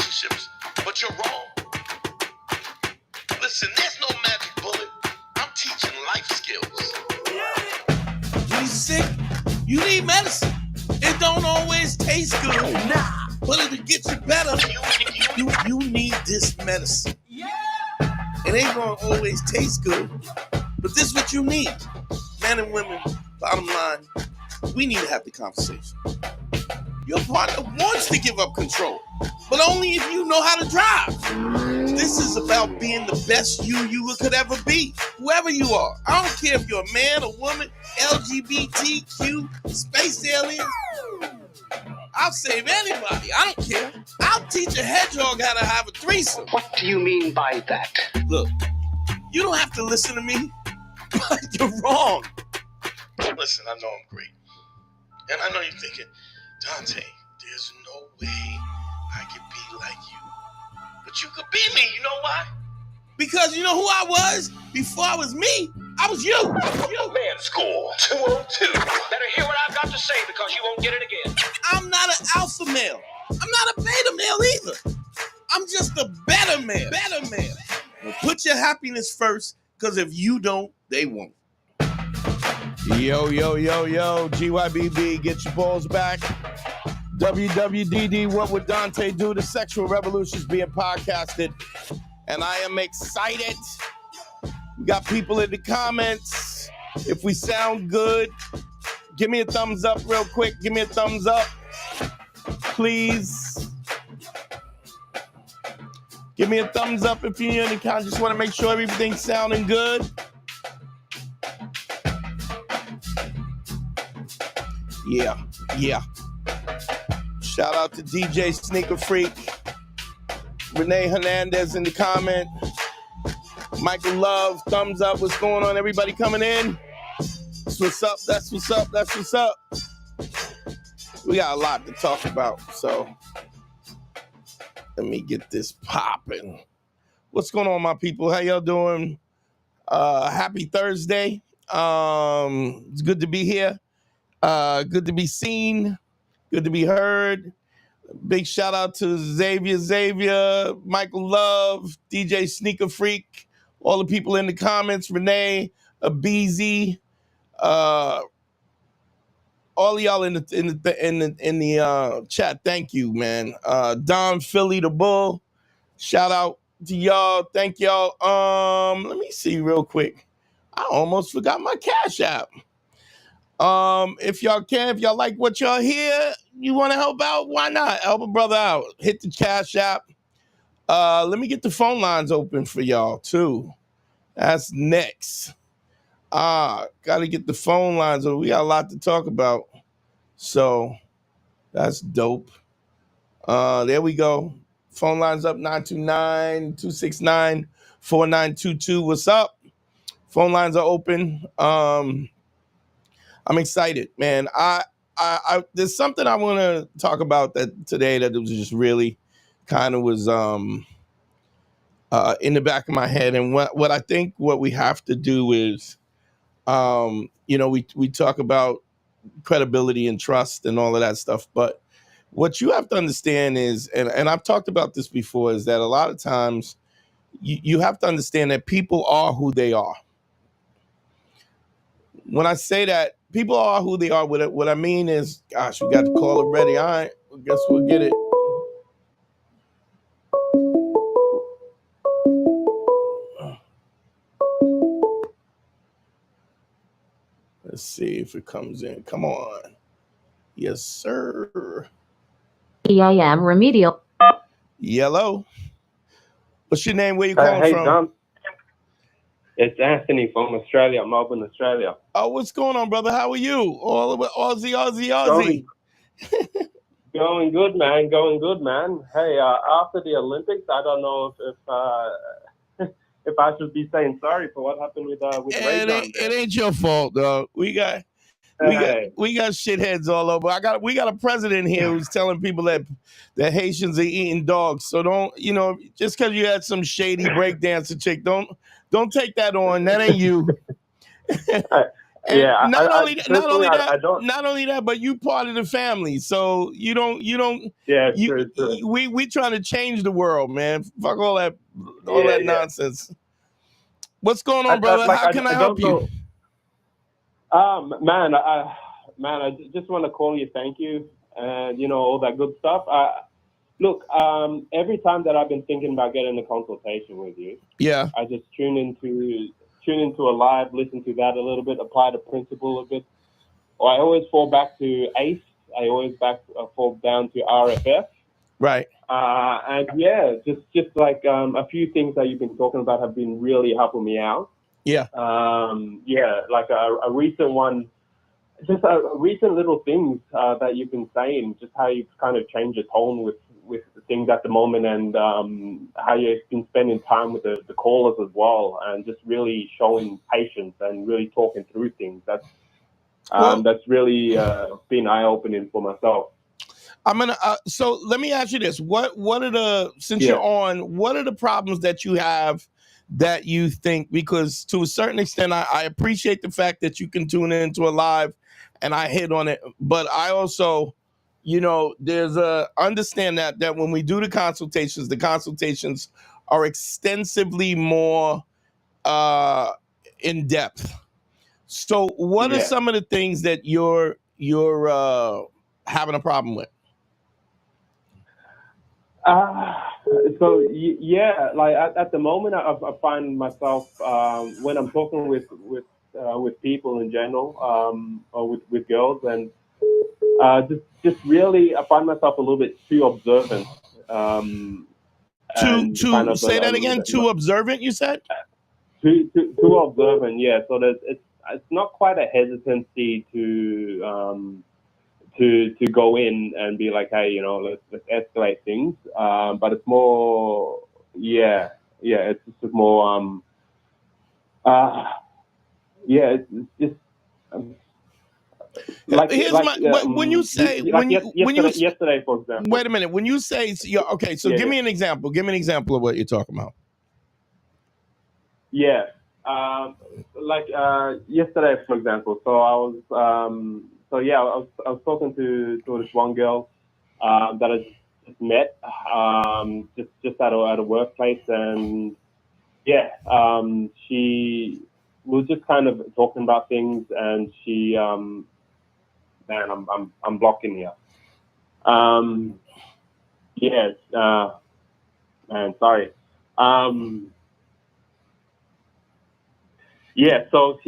relationships, but you're wrong. Listen, there's no magic bullet. I'm teaching life skills. When you sick, you need medicine. It don't always taste good, but it'll get you better. You need this medicine. It ain't gonna always taste good, but this is what you need. Men and women, bottom line, we need to have the conversation. Your partner wants to give up control, but only if you know how to drive. This is about being the best you could ever be, whoever you are. I don't care if you're a man, a woman, LGBTQ, space alien. I'll save anybody. I don't care. I'll teach a hedgehog how to have a threesome. What do you mean by that? Look, you don't have to listen to me, but you're wrong. Listen, I know I'm great. And I know you're thinking, Dante, there's no way I could be like you. But you could be me, you know why? Because you know who I was? Before I was me, I was you. Man score 202. Better hear what I've got to say because you won't get it again. I'm not an alpha male. I'm not a beta male either. I'm just a better man. Well, put your happiness first, because if you don't, they won't. Yo, GYBB, get your balls back. WWDD, what would Dante do? The Sexual Revolution is being podcasted, and I am excited. We got people in the comments. If we sound good, give me a thumbs up real quick. Give me a thumbs up, please. Give me a thumbs up if you're in the comments. Just want to make sure everything's sounding good. Yeah. Shout out to DJ Sneaker Freak, Renee Hernandez in the comment, Michael Love, thumbs up. What's going on? Everybody coming in? That's what's up. That's what's up. We got a lot to talk about, so let me get this popping. What's going on, my people? How y'all doing? Happy Thursday. It's good to be here. Good to be seen. Good to be heard. Big shout out to Xavier, Michael Love, DJ Sneaker Freak, all the people in the comments, Renee, Abizi, all of y'all in the chat. Thank you, man. Don Philly the Bull. Shout out to y'all. Thank y'all. Let me see real quick. I almost forgot my Cash App. If y'all like what y'all hear, you want to help out, why not? Help a brother out. Hit the Cash App. Let me get the phone lines open for y'all too. That's next. Gotta get the phone lines open. We got a lot to talk about. So that's dope. There we go. Phone lines up, 929-269-4922. What's up? Phone lines are open. I'm excited, man. I there's something I want to talk about that today that was just really kind of was in the back of my head. And what I think what we have to do is, we talk about credibility and trust and all of that stuff. But what you have to understand is, and I've talked about this before, is that a lot of times you have to understand that people are who they are. When I say that, people are who they are. What I mean is, gosh, we got the call already. All right, I guess we'll get it. Let's see if it comes in. Come on. Yes, sir. EIM Remedial. Yellow. What's your name? Where you calling from? John. It's Anthony from Australia, Melbourne, Australia. Oh, what's going on, brother? How are you? All the way, Aussie. Going good, man. Hey, after the Olympics, I don't know if I should be saying sorry for what happened with Ray. It ain't your fault, though. We got shitheads all over. We got a president here who's telling people that Haitians are eating dogs. So don't, just because you had some shady breakdancer chick, don't take that on. That ain't you. And Yeah, not only personally, I don't. not only that, but you part of the family. So you don't Yeah, you true. we trying to change the world, man. Fuck all that Yeah, yeah. nonsense. What's going on, brother? Like How can I I help don't you? know. Man, I just want to call you, thank you, and all that good stuff. Look, every time that I've been thinking about getting a consultation with you, Yeah. I just tune into a live, listen to that a little bit, apply the principle a bit. Or I always fall back to ACE. I always fall down to RFF. Right. And yeah, just like a few things that you've been talking about have been really helping me out. Yeah. Yeah, like a recent one, just a recent little things that you've been saying, just how you've kind of changed your tone with the things at the moment, and how you've been spending time with the callers as well, and just really showing patience and really talking through things. That's really been eye-opening for myself. I'm gonna. So let me ask you this: What are the since Yeah. you're on? What are the problems that you have that you think? Because to a certain extent, I appreciate the fact that you can tune into a live, and I hit on it. But I also, there's understand that when we do the consultations are extensively more in depth. So, what are Yeah. some of the things that you're having a problem with? Yeah, like at the moment, I find myself when I'm talking with people in general, or with girls, and just really, I find myself a little bit too observant. And kind To of say that again, too observant, you said? too observant, yeah. So it's not quite a hesitancy to go in and be like, hey, let's escalate things. But it's more, yeah, it's just more, yeah, it's just when you say yesterday, for example. Wait a minute, when you say okay, so give me an example. Give me an example of what you're talking about. Yeah, yesterday, for example. So I was, I was talking to this one girl that I just met, just at a workplace, and yeah, she was just kind of talking about things, and she, man, I'm blocking here. Yes, man, sorry. Yeah, so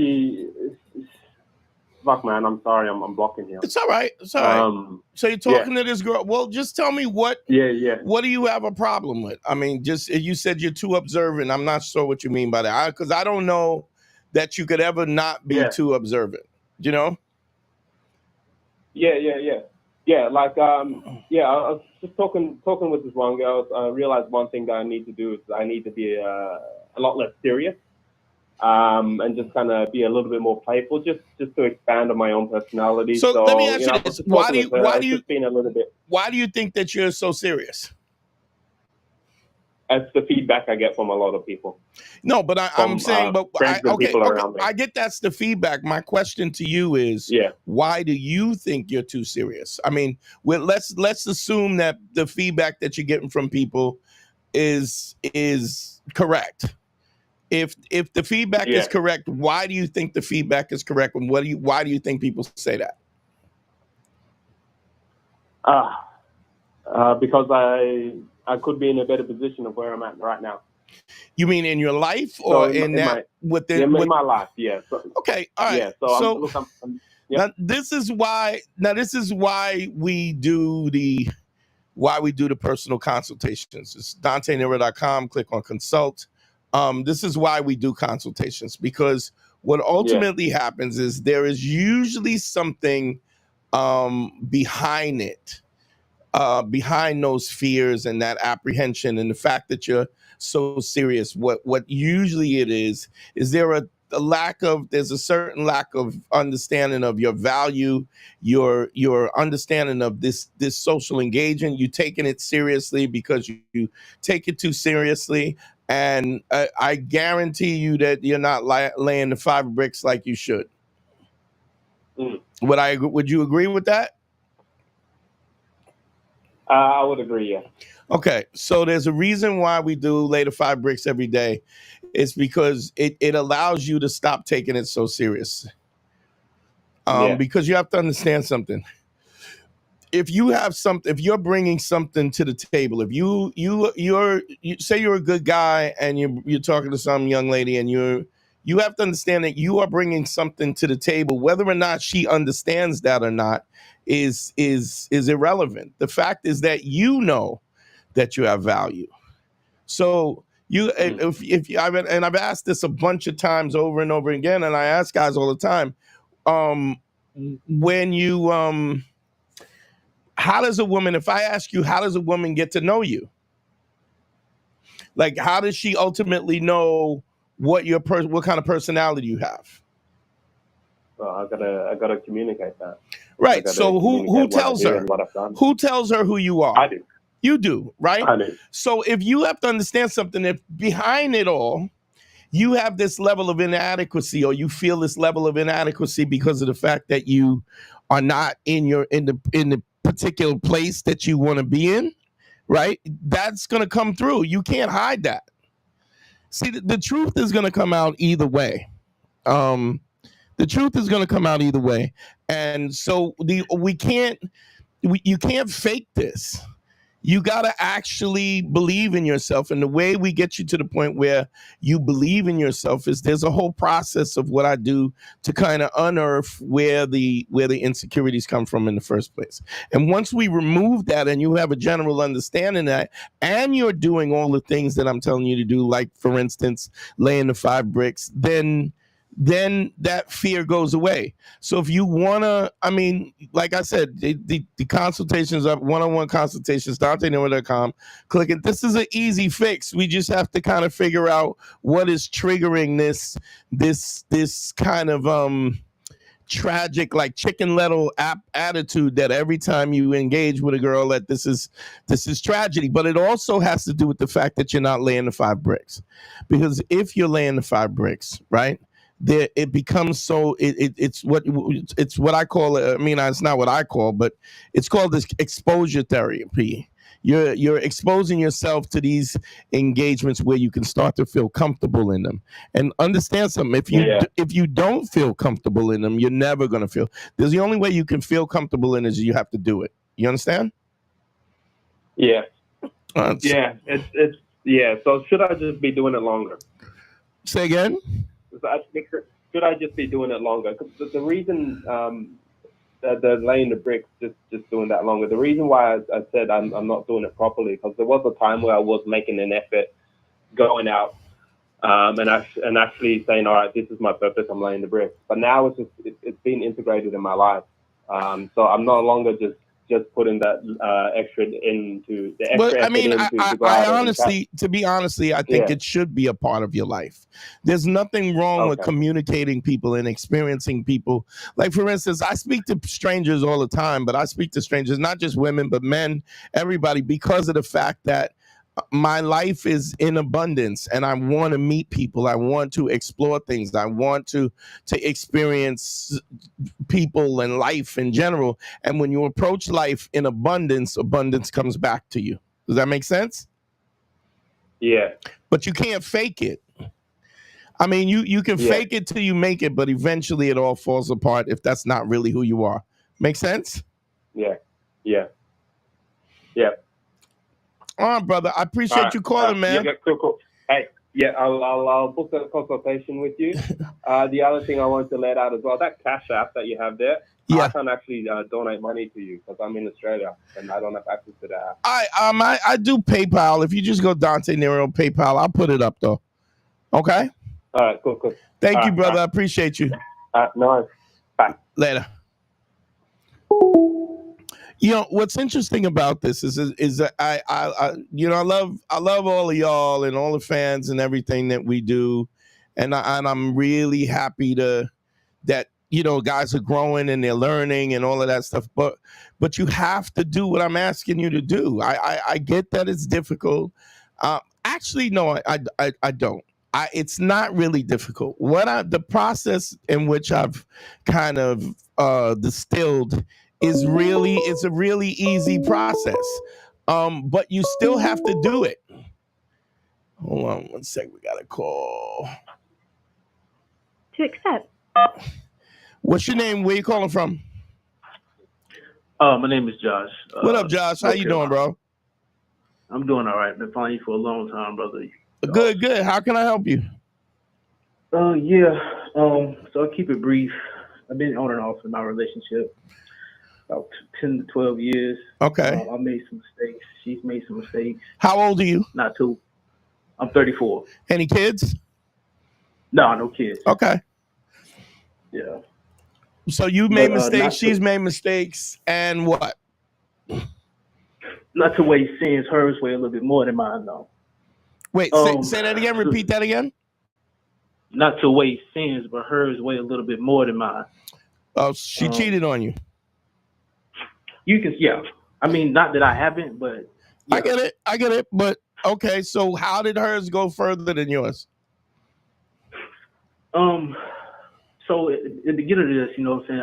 fuck, man, I'm sorry, I'm blocking here. It's all right. It's all right. So you're talking to this girl. Well, just tell me what do you have a problem with? I mean, just you said you're too observant. I'm not sure what you mean by that, because I don't know that you could ever not be too observant. You know? Yeah. Like, I was just talking with this one girl. I realized one thing that I need to do is I need to be a lot less serious. And just kind of be a little bit more playful, just to expand on my own personality. So let me ask you this: why do you think that you're so serious? That's the feedback I get from a lot of people. No, but I'm saying, people I get that's the feedback. My question to you is, why do you think you're too serious? I mean, let's assume that the feedback that you're getting from people is correct. If the feedback is correct, why do you think the feedback is correct, and why do you think people say that? Because I could be in a better position of where I'm at right now. You mean in your life, or in my life? Yeah. So, okay. All right. Yeah. So now this is why we do the personal consultations. It's DanteNero.com. Click on consult. This is why we do consultations, because what ultimately happens is there is usually something behind it, behind those fears and that apprehension and the fact that you're so serious. What usually it is there's a certain lack of understanding of your value, your understanding of this social engagement. You taking it seriously because you take it too seriously, and I guarantee you that you're not laying the 5 bricks like you should. Would you agree with that? I would agree, yeah. Okay, so there's a reason why we do lay the 5 bricks every day. It's because it allows you to stop taking it so serious. Because you have to understand something. If you're bringing something to the table, if you say you're a good guy and you're talking to some young lady and you have to understand that you are bringing something to the table, whether or not she understands that or not is irrelevant. The fact is that you know that you have value. So if I've asked this a bunch of times over and over again, and I ask guys all the time, when you how does a woman, if I ask you, how does a woman get to know you? Like, how does she ultimately know what kind of personality you have? Well, I gotta communicate that. Right. So who tells her? Who tells her who you are? I do. You do, right? I do. So if you have to understand something, if behind it all, you have this level of inadequacy, or you feel this level of inadequacy because of the fact that you are not in the particular place that you want to be in, right? That's going to come through. You can't hide that. See, the truth is going to come out either way. The truth is going to come out either way. And so you can't fake this. You got to actually believe in yourself. And the way we get you to the point where you believe in yourself is there's a whole process of what I do to kind of unearth where the insecurities come from in the first place. And once we remove that and you have a general understanding of that, and you're doing all the things that I'm telling you to do, like, for instance, laying the 5 bricks, then that fear goes away. So if you want to, I mean, like I said, the consultations up, one-on-one consultations, DanteNero.com. Click it. This is an easy fix. We just have to kind of figure out what is triggering this kind of tragic, like chicken little attitude that every time you engage with a girl that this is tragedy. But it also has to do with the fact that you're not laying the 5 bricks. Because if you're laying the 5 bricks, right, there it becomes so it's what I call, I mean, it's not what I call, but it's called this exposure therapy. You're exposing yourself to these engagements where you can start to feel comfortable in them. And understand something, if you don't feel comfortable in them, you're never going to feel. There's the only way you can feel comfortable in is you have to do it. You understand? Yeah. It's so should I just be doing it longer? Say again? Should I just be doing it longer? Because the reason the laying the bricks, just doing that longer. The reason why I said I'm not doing it properly, because there was a time where I was making an effort, going out, and actually saying, all right, this is my purpose. I'm laying the bricks. But now it's been integrated in my life. So I'm no longer just putting that extra into the extra. But I mean, I honestly, I think Yeah. it should be a part of your life. There's nothing wrong with communicating people and experiencing people. Like, for instance, I speak to strangers all the time, but I speak to strangers, not just women, but men, everybody, because of the fact that my life is in abundance and I want to meet people. I want to explore things. I want to experience people and life in general. And when you approach life in abundance comes back to you. Does that make sense? Yeah. But you can't fake it. I mean, you can fake it till you make it, but eventually it all falls apart if that's not really who you are. Make sense? Yeah. All right, brother. I appreciate you calling, man. Yeah, cool. Hey, I'll book a consultation with you. The other thing I wanted to let out as well, that Cash App that you have there, I can't actually donate money to you because I'm in Australia and I don't have access to that app. I do PayPal. If you just go Dante Nero PayPal, I'll put it up though. Okay? All right, cool. Thank you, brother. I appreciate you. No, bye. Later. You know what's interesting about this is that I love all of y'all and all the fans and everything that we do, and I'm really happy that guys are growing and they're learning and all of that stuff. But you have to do what I'm asking you to do. I get that it's difficult. Actually, no, I don't. It's not really difficult. The process in which I've kind of distilled is it's a really easy process. But you still have to do it. Hold on one sec. We got a call. To accept. What's your name? Where you calling from? My name is Josh. What up, Josh? How you doing, bro? I'm doing all right. Been following you for a long time, brother. Good. How can I help you? Yeah. So I'll keep it brief. I've been on and off in my relationship about 10 to 12 years. Okay. I made some mistakes. She's made some mistakes. How old are you? Not too. I'm 34. Any kids? No kids. Okay. Yeah. So you made mistakes, she's made mistakes, and what? Not to weigh sins hers way a little bit more than mine, though. Wait, say that again. Repeat that again. Not to weigh sins, but hers weigh a little bit more than mine. Oh, she cheated on you. You can, yeah. I mean, not that I haven't, but yeah. I get it. But okay, so how did hers go further than yours? So at the beginning of this, you know what I'm saying,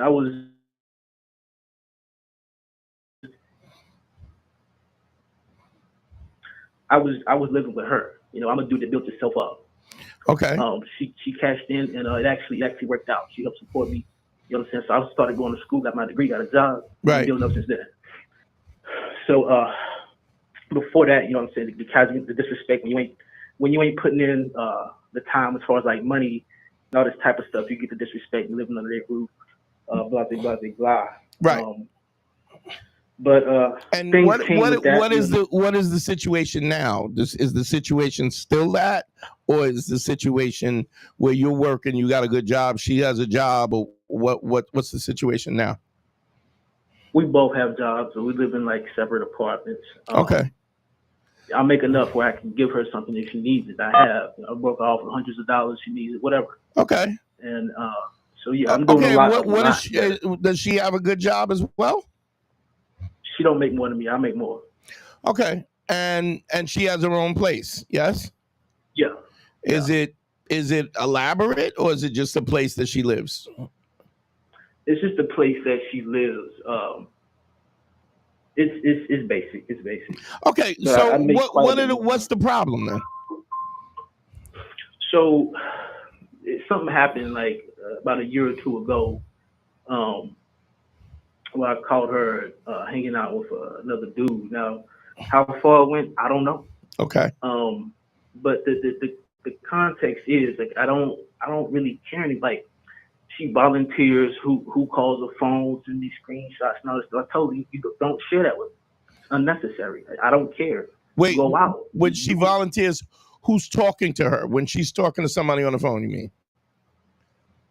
I was living with her. You know, I'm a dude that built himself up. Okay. She cashed in, and it actually worked out. She helped support me. You know what I'm saying? So I started going to school, got my degree, got a job, right. Building up since then. So before that, you know what I'm saying, the disrespect when you ain't putting in the time as far as like money and all this type of stuff, you get the disrespect living under their roof, blah blah blah blah. Right. But and what is the situation now? Is the situation still that, or is the situation where you're working, you got a good job, she has a job, or what's the situation now? We both have jobs, so we live in like separate apartments. Okay. I make enough where I can give her something if she needs it. I work off for hundreds of dollars, she needs it, whatever. Okay. And so yeah, I'm doing a lot. Does she have a good job as well? She don't make more than me. I make more. Okay. And she has her own place, yes? Yeah. Is it elaborate, or is it just a place that she lives? It's just a place that she lives. It's basic. It's basic. Okay. But so what's the problem then? So something happened like about a year or two ago. Well, I caught her hanging out with another dude. Now, how far it went, I don't know. Okay. But the context is like I don't really care any, like she volunteers who calls the phone, send these screenshots and all this. I told you don't share that with me. It's unnecessary. I don't care. Wait, go out. When she volunteers, who's talking to her? When she's talking to somebody on the phone, you mean?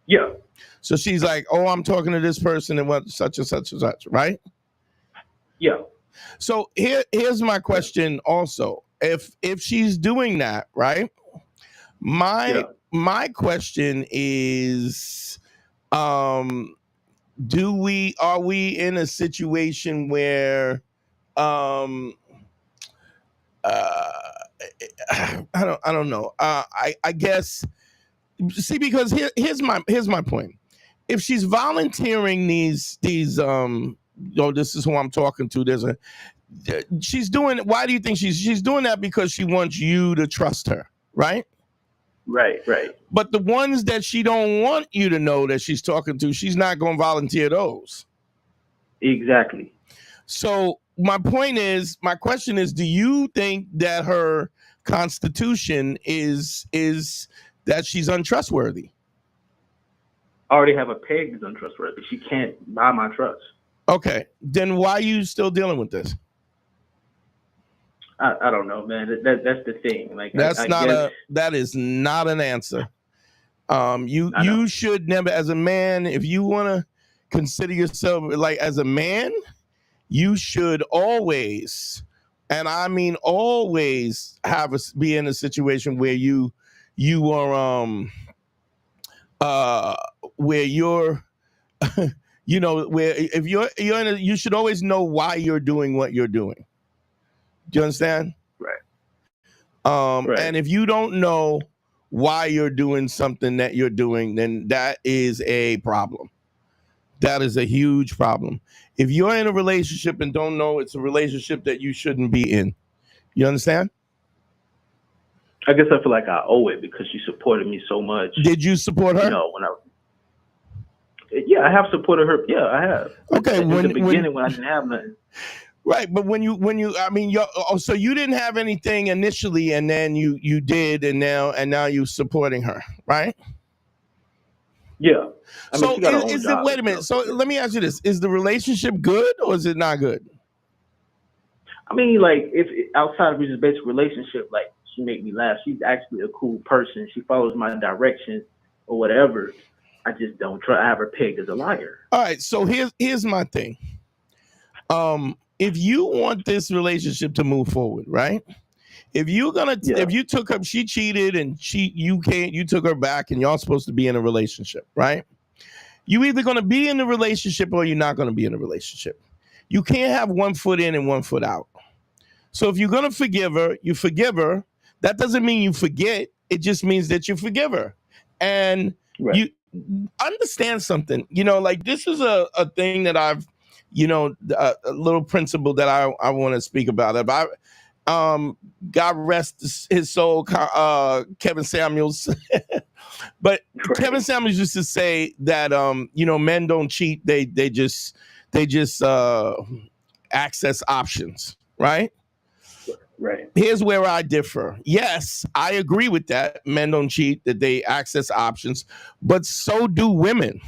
Yeah. So she's like, oh, I'm talking to this person and what such and such and such, right? Yeah. So here's my question also. If she's doing that, right? My question is, are we in a situation where I don't know. I guess because here's my point. If she's volunteering these this is who I'm talking to. She's doing. Why do you think she's doing that? Because she wants you to trust her, right? Right. But the ones that she don't want you to know that she's talking to, she's not going to volunteer those. Exactly. So my question is, do you think that her constitution is that she's untrustworthy? I already have a peg that's untrustworthy. She can't buy my trust. Okay. Then why are you still dealing with this? I don't know, man. That's the thing. Like that is not an answer. You should never, as a man, if you want to consider yourself like as a man, you should always, and I mean always, be in a situation where you are where you're where if you're in you should always know why you're doing what you're doing. Do you understand? Right. And if you don't know why you're doing something that you're doing, then that is a problem. That is a huge problem. If you're in a relationship and don't know it's a relationship that you shouldn't be in, you understand? I guess I feel like I owe it because she supported me so much. Did you support her? You know, I have supported her. Yeah, I have. Okay, in the beginning when I didn't have nothing. Right, but when you, I mean, so you didn't have anything initially, and then you did, and now you're supporting her, right? Yeah. I mean, So she got her own is it? job Wait a minute. So let me ask you this: is the relationship good or is it not good? I mean, like, if outside of just basic relationship, like, she make me laugh. She's actually a cool person. She follows my direction or whatever. I just don't try. I have her pegged as a liar. All right. So here's my thing. If you want this relationship to move forward, right? If you're gonna, if you took her, she cheated and you took her back, and y'all supposed to be in a relationship, right? You either gonna be in a relationship or you're not gonna be in a relationship. You can't have one foot in and one foot out. So if you're gonna forgive her, you forgive her. That doesn't mean you forget. It just means that you forgive her, and you understand something. You know, like this is a thing that I've, a little principle that I want to speak about. If I, God rest his soul, Kevin Samuels. But Kevin Samuels used to say that men don't cheat, they just access options, right? Right. Here's where I differ. Yes, I agree with that. Men don't cheat, that they access options, but so do women.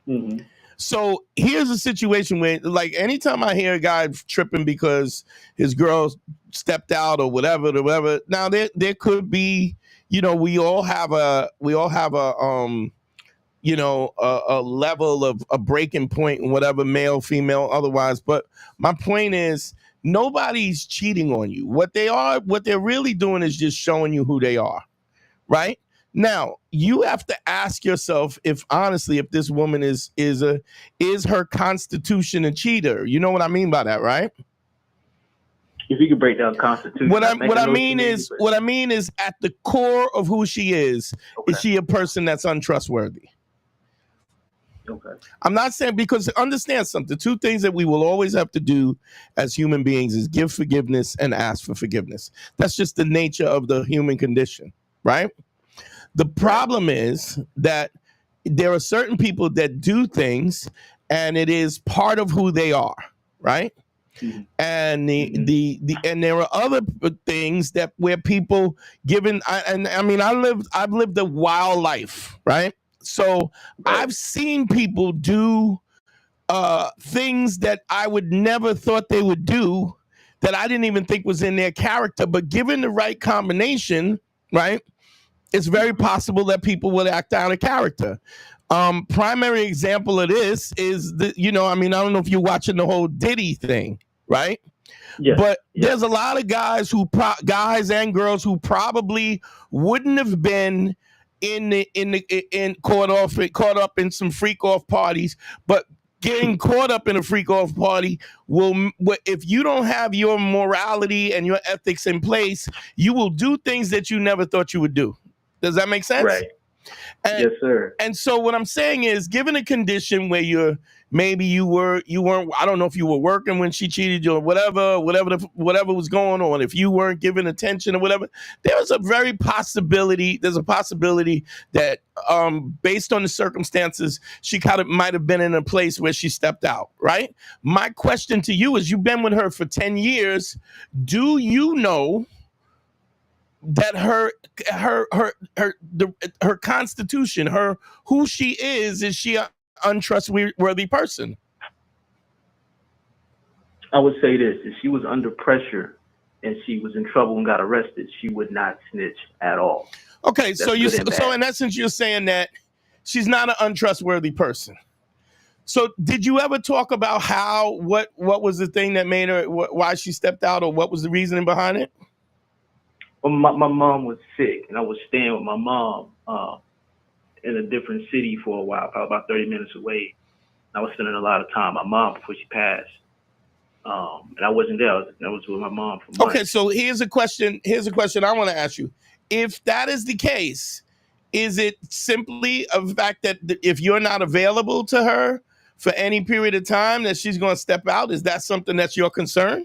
Mm-hmm. So here's a situation where, like, anytime I hear a guy tripping because his girl stepped out or whatever, now there could be, we all have a level of a breaking point, whatever, male, female, otherwise. But my point is, nobody's cheating on you. What they're really doing is just showing you who they are, right? Now, you have to ask yourself if this woman is her constitution a cheater. You know what I mean by that, right? If you could break down constitution. What I mean is at the core of who she is she a person that's untrustworthy? Okay. I'm not saying, because understand something. Two things that we will always have to do as human beings is give forgiveness and ask for forgiveness. That's just the nature of the human condition, right? The problem is that there are certain people that do things and it is part of who they are, right? Mm-hmm. And and there are other things that where people I've lived a wild life, right? So I've seen people do things that I would never thought they would do, that I didn't even think was in their character, but given the right combination, right, it's very possible that people will act out of character. Primary example of this is I don't know if you're watching the whole Diddy thing, right? Yeah. But there's a lot of guys guys and girls who probably wouldn't have been caught up in some freak off parties, but getting caught up in a freak off party if you don't have your morality and your ethics in place, you will do things that you never thought you would do. Does that make sense? Right. Yes, sir. And so what I'm saying is, given a condition where you weren't, I don't know if you were working when she cheated you or whatever was going on, if you weren't giving attention or whatever, there's a possibility that based on the circumstances, she might have been in a place where she stepped out, right? My question to you is, you've been with her for 10 years. Do you know that her constitution, who she is she an untrustworthy person? I would say this: if she was under pressure and she was in trouble and got arrested, she would not snitch at all. Okay, so in essence, you're saying that she's not an untrustworthy person. So did you ever talk about what was the thing that made her, why she stepped out, or what was the reasoning behind it? Well, my mom was sick, and I was staying with my mom in a different city for a while, probably about 30 minutes away. I was spending a lot of time with my mom before she passed. And I wasn't there. I was with my mom for months. Okay, so here's a question I want to ask you. if that is the case, is it simply a fact that if you're not available to her for any period of time, that she's going to step out? Is that something that's your concern?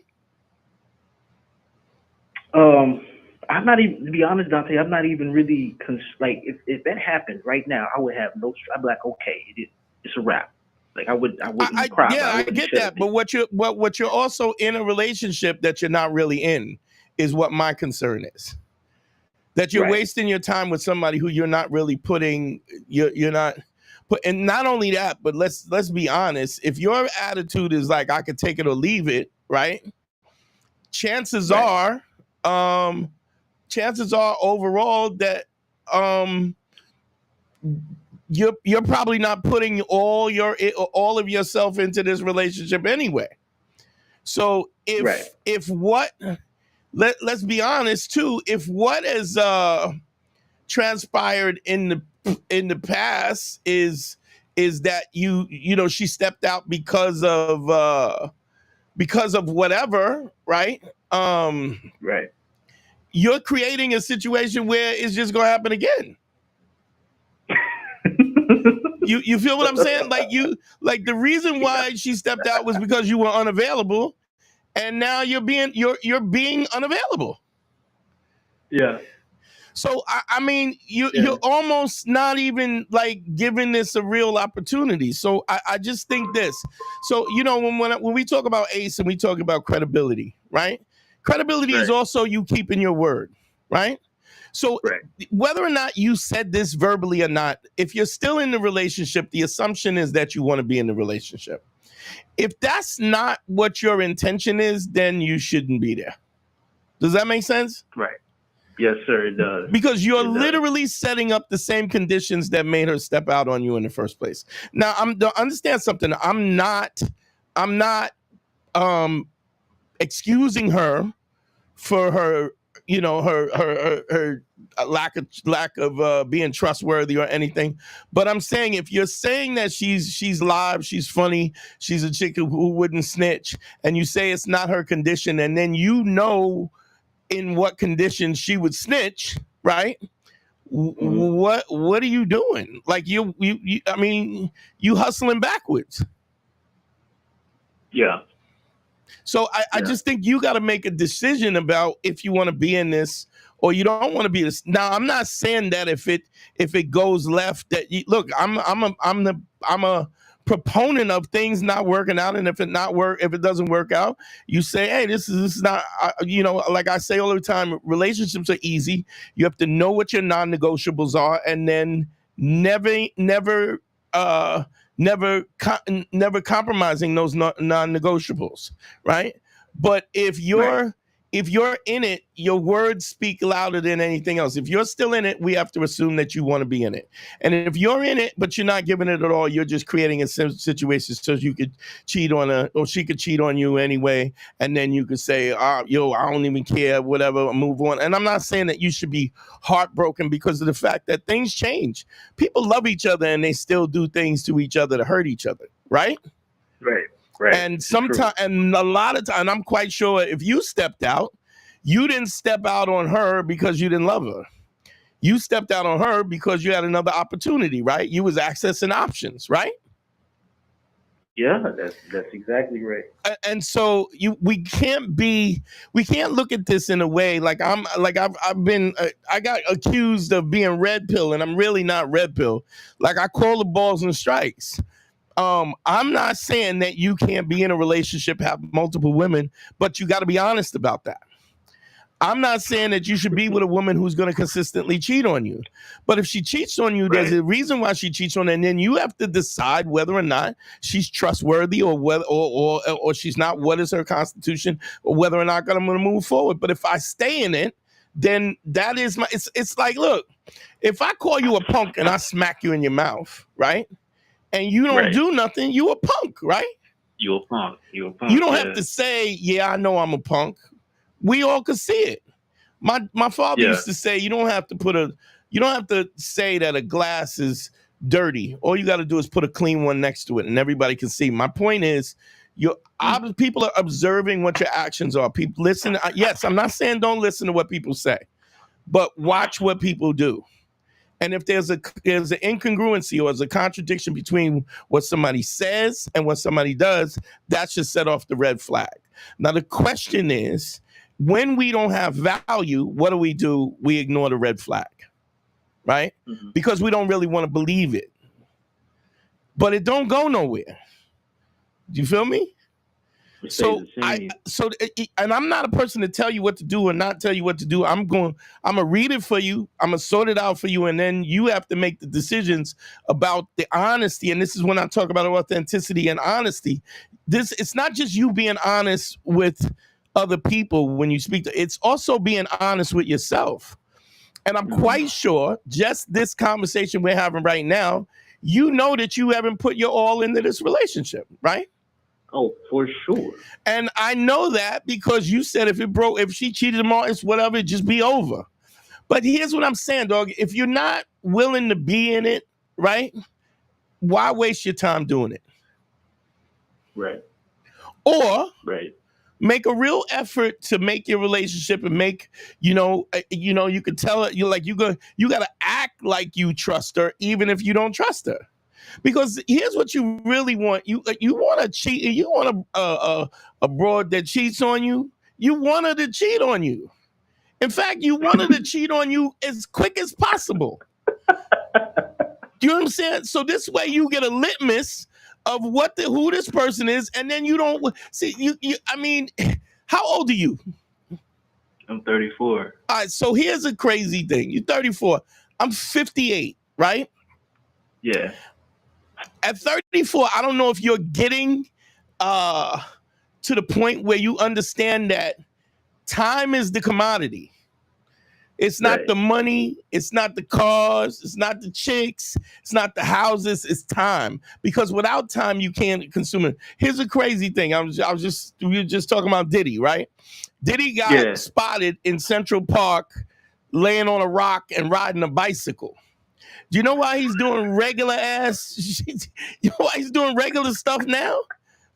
I'm not even, to be honest, Dante, I'm not even really, like, if that happened right now, I would have I'd be like, okay, it's a wrap. Like, I wouldn't cry. Yeah, I get that. But what you're also in a relationship that you're not really in is what my concern is. That you're wasting your time with somebody who you're not really putting, you're not put, and not only that, but let's be honest. If your attitude is like, I could take it or leave it, right? Chances are overall that you're probably not putting all of yourself into this relationship anyway. So let's be honest too, if what has transpired in the past is that she stepped out because of whatever, right? You're creating a situation where it's just gonna happen again. You feel what I'm saying? Like the reason why she stepped out was because you were unavailable, and now you're being unavailable. Yeah. So I mean, you're almost not even like giving this a real opportunity. So I just think this. So when we talk about ACE and we talk about credibility, right? Credibility is also you keeping your word, right? So whether or not you said this verbally or not, if you're still in the relationship, the assumption is that you want to be in the relationship. If that's not what your intention is, then you shouldn't be there. Does that make sense? Right. Yes, sir, it does. Because you're literally setting up the same conditions that made her step out on you in the first place. Now, understand something. I'm not excusing her for her, her lack of being trustworthy or anything. But I'm saying, if you're saying that she's live, she's funny, she's a chick who wouldn't snitch, and you say it's not her condition, and then in what conditions she would snitch, right? What are you doing? Like you hustling backwards. Yeah. So I just think you got to make a decision about if you want to be in this or you don't want to be this. Now, I'm not saying that if it goes left, that look, I'm a proponent of things not working out, and if it doesn't work out, you say, hey, this is not, like I say all the time, relationships are easy. You have to know what your non-negotiables are, and then never compromising those non-negotiables, right? But if you're in it, your words speak louder than anything else. If you're still in it, we have to assume that you want to be in it. And if you're in it, but you're not giving it at all, you're just creating a situation so you could cheat on her, or she could cheat on you anyway. And then you could say, I don't even care, whatever, move on. And I'm not saying that you should be heartbroken because of the fact that things change. People love each other and they still do things to each other to hurt each other, right? Right. And sometimes, and a lot of time, I'm quite sure if you stepped out, you didn't step out on her because you didn't love her. You stepped out on her because you had another opportunity, right? You was accessing options, right? Yeah, that's exactly right. And so we can't look at this in a way like I got accused of being red pill, and I'm really not red pill. Like, I call the balls and strikes. I'm not saying that you can't be in a relationship, have multiple women, but you got to be honest about that. I'm not saying that you should be with a woman who's going to consistently cheat on you. But if she cheats on you, there's a reason why she cheats on you, and then you have to decide whether or not she's trustworthy or whether or she's not. What is her constitution, or whether or not I'm going to move forward. But if I stay in it, then that is it's like, look, if I call you a punk and I smack you in your mouth, right? And you don't do nothing, you a punk, right? You a punk. You don't have to say, yeah, I know I'm a punk. We all could see it. My father used to say, you don't have to say that a glass is dirty. All you got to do is put a clean one next to it, and everybody can see. My point is, people are observing what your actions are. People listen. Yes, I'm not saying don't listen to what people say, But watch what people do. And if there's an incongruency or there's a contradiction between what somebody says and what somebody does, that should set off the red flag. Now, the question is, when we don't have value, what do? We ignore the red flag, right? Mm-hmm. Because we don't really want to believe it. But it don't go nowhere. Do you feel me? And I'm not a person to tell you what to do or not tell you what to do. I'm gonna read it for you. I'm gonna sort it out for you, and then you have to make the decisions about the honesty. And this is when I talk about authenticity and honesty. It's not just you being honest with other people when you speak to, it's also being honest with yourself. And I'm quite sure just this conversation we're having right now, you know that you haven't put your all into this relationship, right? Oh, for sure. And I know that because you said if she cheated him on, it's whatever, just be over. But here's what I'm saying, dog. If you're not willing to be in it, right? Why waste your time doing it? Right. Or make a real effort to make your relationship and make, you could tell her, you got to act like you trust her, even if you don't trust her. Because here's what you really want. You want to cheat. You want a broad that cheats on you. You want her to cheat on you. In fact, you want her to cheat on you as quick as possible. Do you know what I'm saying? So this way you get a litmus of who this person is, and then you don't see. I mean, how old are you? I'm 34. All right. So here's a crazy thing. You're 34. I'm 58. Right? Yeah. At 34, I don't know if you're getting to the point where you understand that time is the commodity. It's not the money. It's not the cars. It's not the chicks. It's not the houses. It's time. Because without time, you can't consume it. Here's a crazy thing. We were just talking about Diddy, right? Diddy got spotted in Central Park laying on a rock and riding a bicycle. Do you know why he's doing regular stuff now?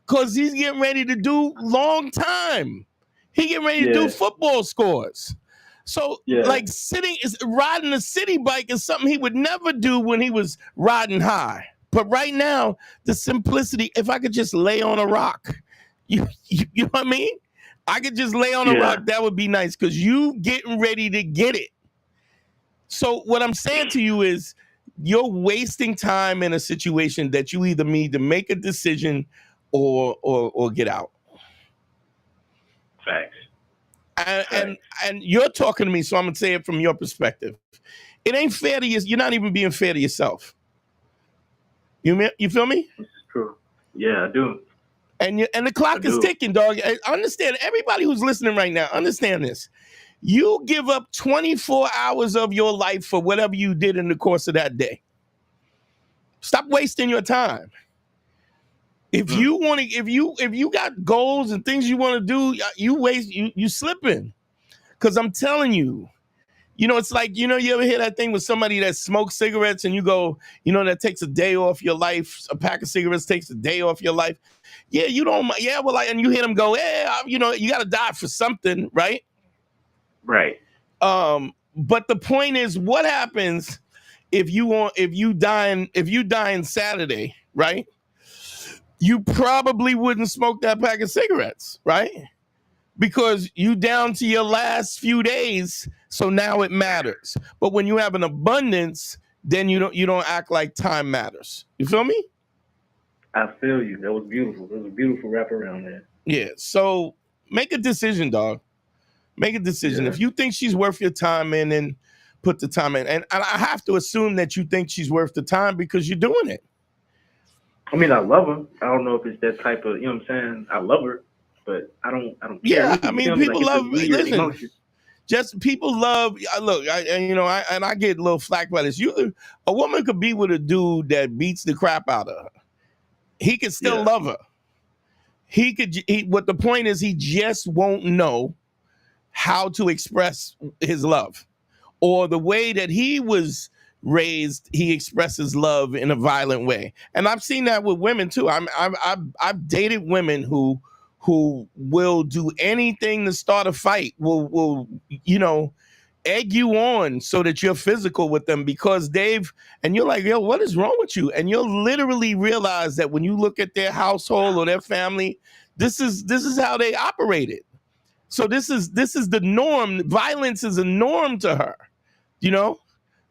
Because he's getting ready to do long time. He getting ready to do football scores. So riding a city bike is something he would never do when he was riding high. But right now, the simplicity, if I could just lay on a rock, you know what I mean? I could just lay on a rock, that would be nice because you getting ready to get it. So what I'm saying to you is you're wasting time in a situation that you either need to make a decision or get out. Facts. And you're talking to me, so I'm going to say it from your perspective. It ain't fair to you. You're not even being fair to yourself. You feel me? This is true. Yeah, I do. And the clock is ticking, dog. I understand. Everybody who's listening right now, understand this. You give up 24 hours of your life for whatever you did in the course of that day. Stop wasting your time. If you want to, if you got goals and things you want to do, you slipping. Because I'm telling you, it's like, you ever hear that thing with somebody that smokes cigarettes and you go, that takes a day off your life. A pack of cigarettes takes a day off your life. Yeah, you don't. Yeah, well, and you hear them go, you got to die for something, right? Right. But the point is, what happens if you die on Saturday, right? You probably wouldn't smoke that pack of cigarettes, right? Because you down to your last few days, so now it matters. But when you have an abundance, then you don't act like time matters. You feel me? I feel you. That was beautiful. That was a beautiful wraparound there. Yeah. So make a decision, dog. Make a decision. If you think she's worth your time in, then put the time in. And I have to assume that you think she's worth the time because you're doing it. I mean, I love her. I don't know if it's that type of, you know what I'm saying? I love her, but I don't care. Yeah, I mean, people love, listen, just people love, look, I get a little flack by this. A woman could be with a dude that beats the crap out of her. He could still love her. What the point is, he just won't know how to express his love, or the way that he was raised, he expresses love in a violent way. And I've seen that with women too. I've dated women who will do anything to start a fight, will egg you on so that you're physical with them because and you're like, yo, what is wrong with you? And you'll literally realize that when you look at their household or their family, this is how they operated. So this is the norm. Violence is a norm to her, you know?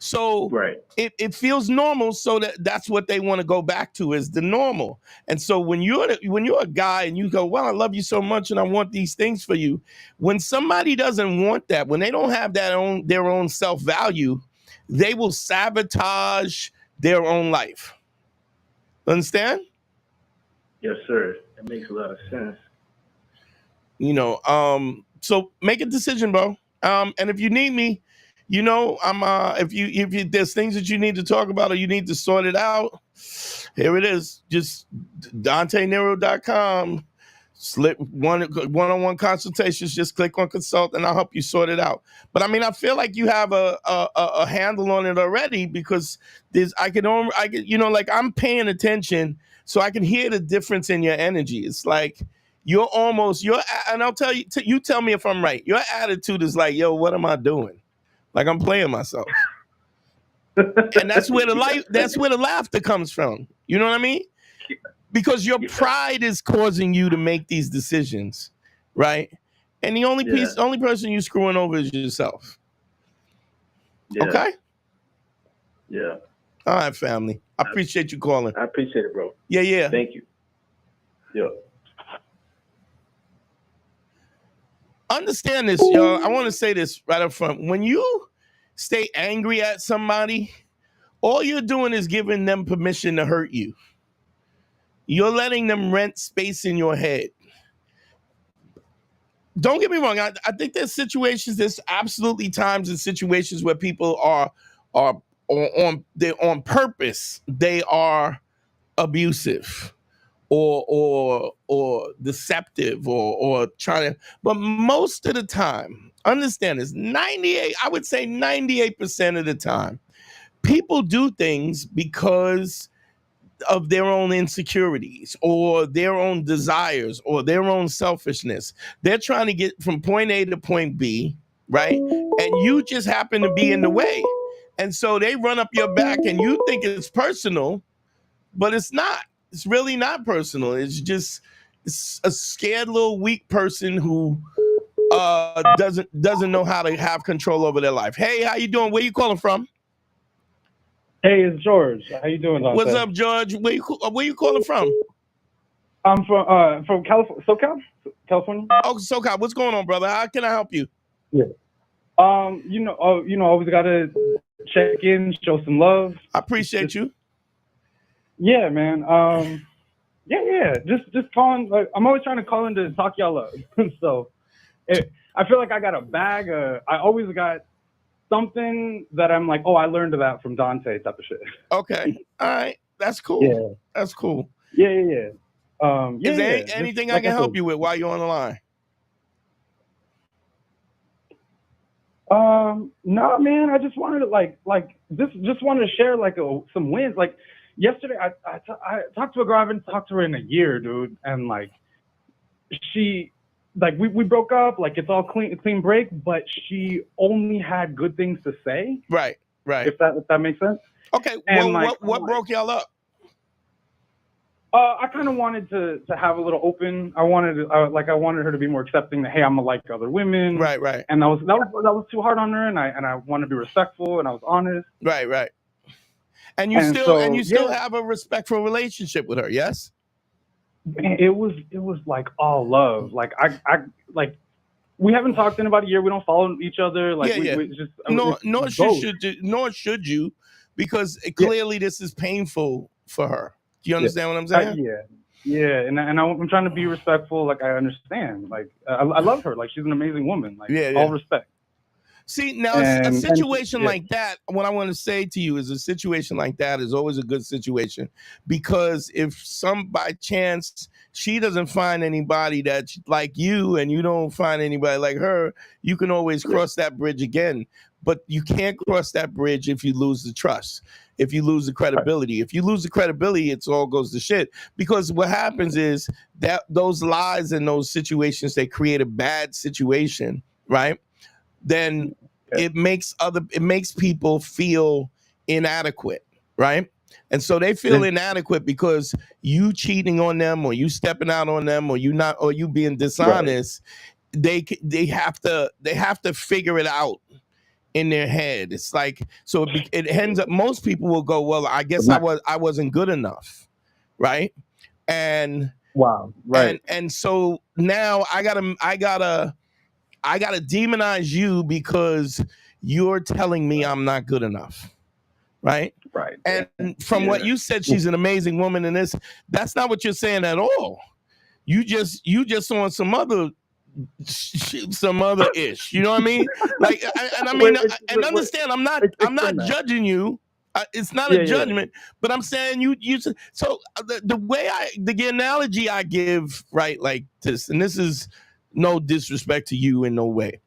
So Right. it feels normal, so that's what they want to go back to is the normal. And so when you're a guy and you go, well, I love you so much and I want these things for you. When somebody doesn't want that, when they don't have their own self-value, they will sabotage their own life. Understand? Yes, sir. That makes a lot of sense. You know, so make a decision, bro. And if you need me, you know, I'm if you there's things that you need to talk about or you need to sort it out, here it is. Just DanteNero.com. Slip one-on-one consultations. Just click on consult and I'll help you sort it out. But I mean, I feel like you have a handle on it already because I can you know, like I'm paying attention so I can hear the difference in your energy. It's like and I'll tell you, you tell me if I'm right. Your attitude is like, yo, what am I doing? Like I'm playing myself. And that's where the laughter comes from. You know what I mean? Because your pride is causing you to make these decisions, right? And the only person you screwing over is yourself. Yeah. Okay? Yeah. All right, family. I appreciate you calling. I appreciate it, bro. Yeah. Thank you. Yeah. Understand this, y'all. I want to say this right up front. When you stay angry at somebody, all you're doing is giving them permission to hurt you. You're letting them rent space in your head. Don't get me wrong. I think there's absolutely times and situations where people are on purpose. They are abusive or deceptive or trying to. But most of the time, understand this, 98% of the time, people do things because of their own insecurities or their own desires or their own selfishness. They're trying to get from point A to point B, right? And you just happen to be in the way. And so they run up your back and you think it's personal, but it's not. It's really not personal. It's just a scared little weak person who doesn't know how to have control over their life. Hey, how you doing? Where you calling from? Hey, it's George. How you doing, Dante? What's up, George? Where you calling from? I'm from California, SoCal, California. Oh, SoCal. What's going on, brother? How can I help you? Yeah. Always gotta check in, show some love. I appreciate you. Yeah, man. Just calling. Like, I'm always trying to call in to talk y'all up. So, I feel like I got a bag. I always got something that I'm like, oh, I learned that from Dante type of shit. Okay. All right. That's cool. Yeah. That's cool. Yeah. Is there anything I can help you with while you're on the line? No, man. I just wanted to just wanted to share some wins. Like yesterday, I talked to a girl. I haven't talked to her in a year, dude. And like, she. Like we broke up, like it's all clean break, but she only had good things to say. Right. If that makes sense. Okay. And what broke y'all up? I kind of wanted to have a little open. I wanted her to be more accepting that, hey, I'm like other women. Right. And that was too hard on her, and I want to be respectful, and I was honest. Right. And you still have a respectful relationship with her, yes? Man, it was like all love. Like I we haven't talked in about a year. We don't follow each other. Like we just nor should you, because clearly this is painful for her. Do you understand what I'm saying? Yeah. And I'm trying to be respectful. Like I understand. Like I love her. Like she's an amazing woman. Like all respect. See, now a situation like that, what I want to say to you is a situation like that is always a good situation, because if by chance she doesn't find anybody that's like you and you don't find anybody like her, you can always cross that bridge again. But you can't cross that bridge if you lose the trust, if you lose the credibility. If you lose the credibility, it all goes to shit. Because what happens is that those lies and those situations, they create a bad situation, right? Then it makes people feel inadequate, right? And so they feel inadequate because you cheating on them, or you stepping out on them, or you being dishonest. They have to figure it out in their head. It's like, so it ends up, most people will go, well, I guess I wasn't good enough, right? And and so now I gotta demonize you because you're telling me I'm not good enough, right? And from what you said, she's an amazing woman, and that's not what you're saying at all. You just on some other ish, you know what I mean? Like, and understand, I'm not judging you. It's not a judgment, but I'm saying you. So the analogy I give, right, like this, and this is no disrespect to you in no way.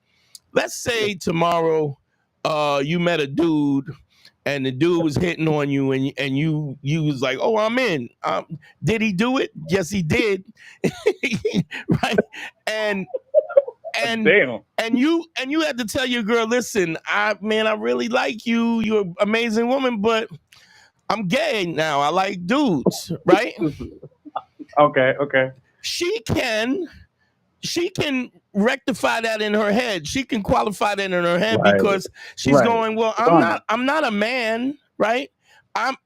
Let's say tomorrow, you met a dude, and the dude was hitting on you, and you was like, oh, I'm in. Did he do it? Yes, he did. Right, and you had to tell your girl, listen, I really like you. You're an amazing woman, but I'm gay now. I like dudes, right? Okay. She can rectify that in her head. She can qualify that in her head because she's going, well, I'm not a man, right?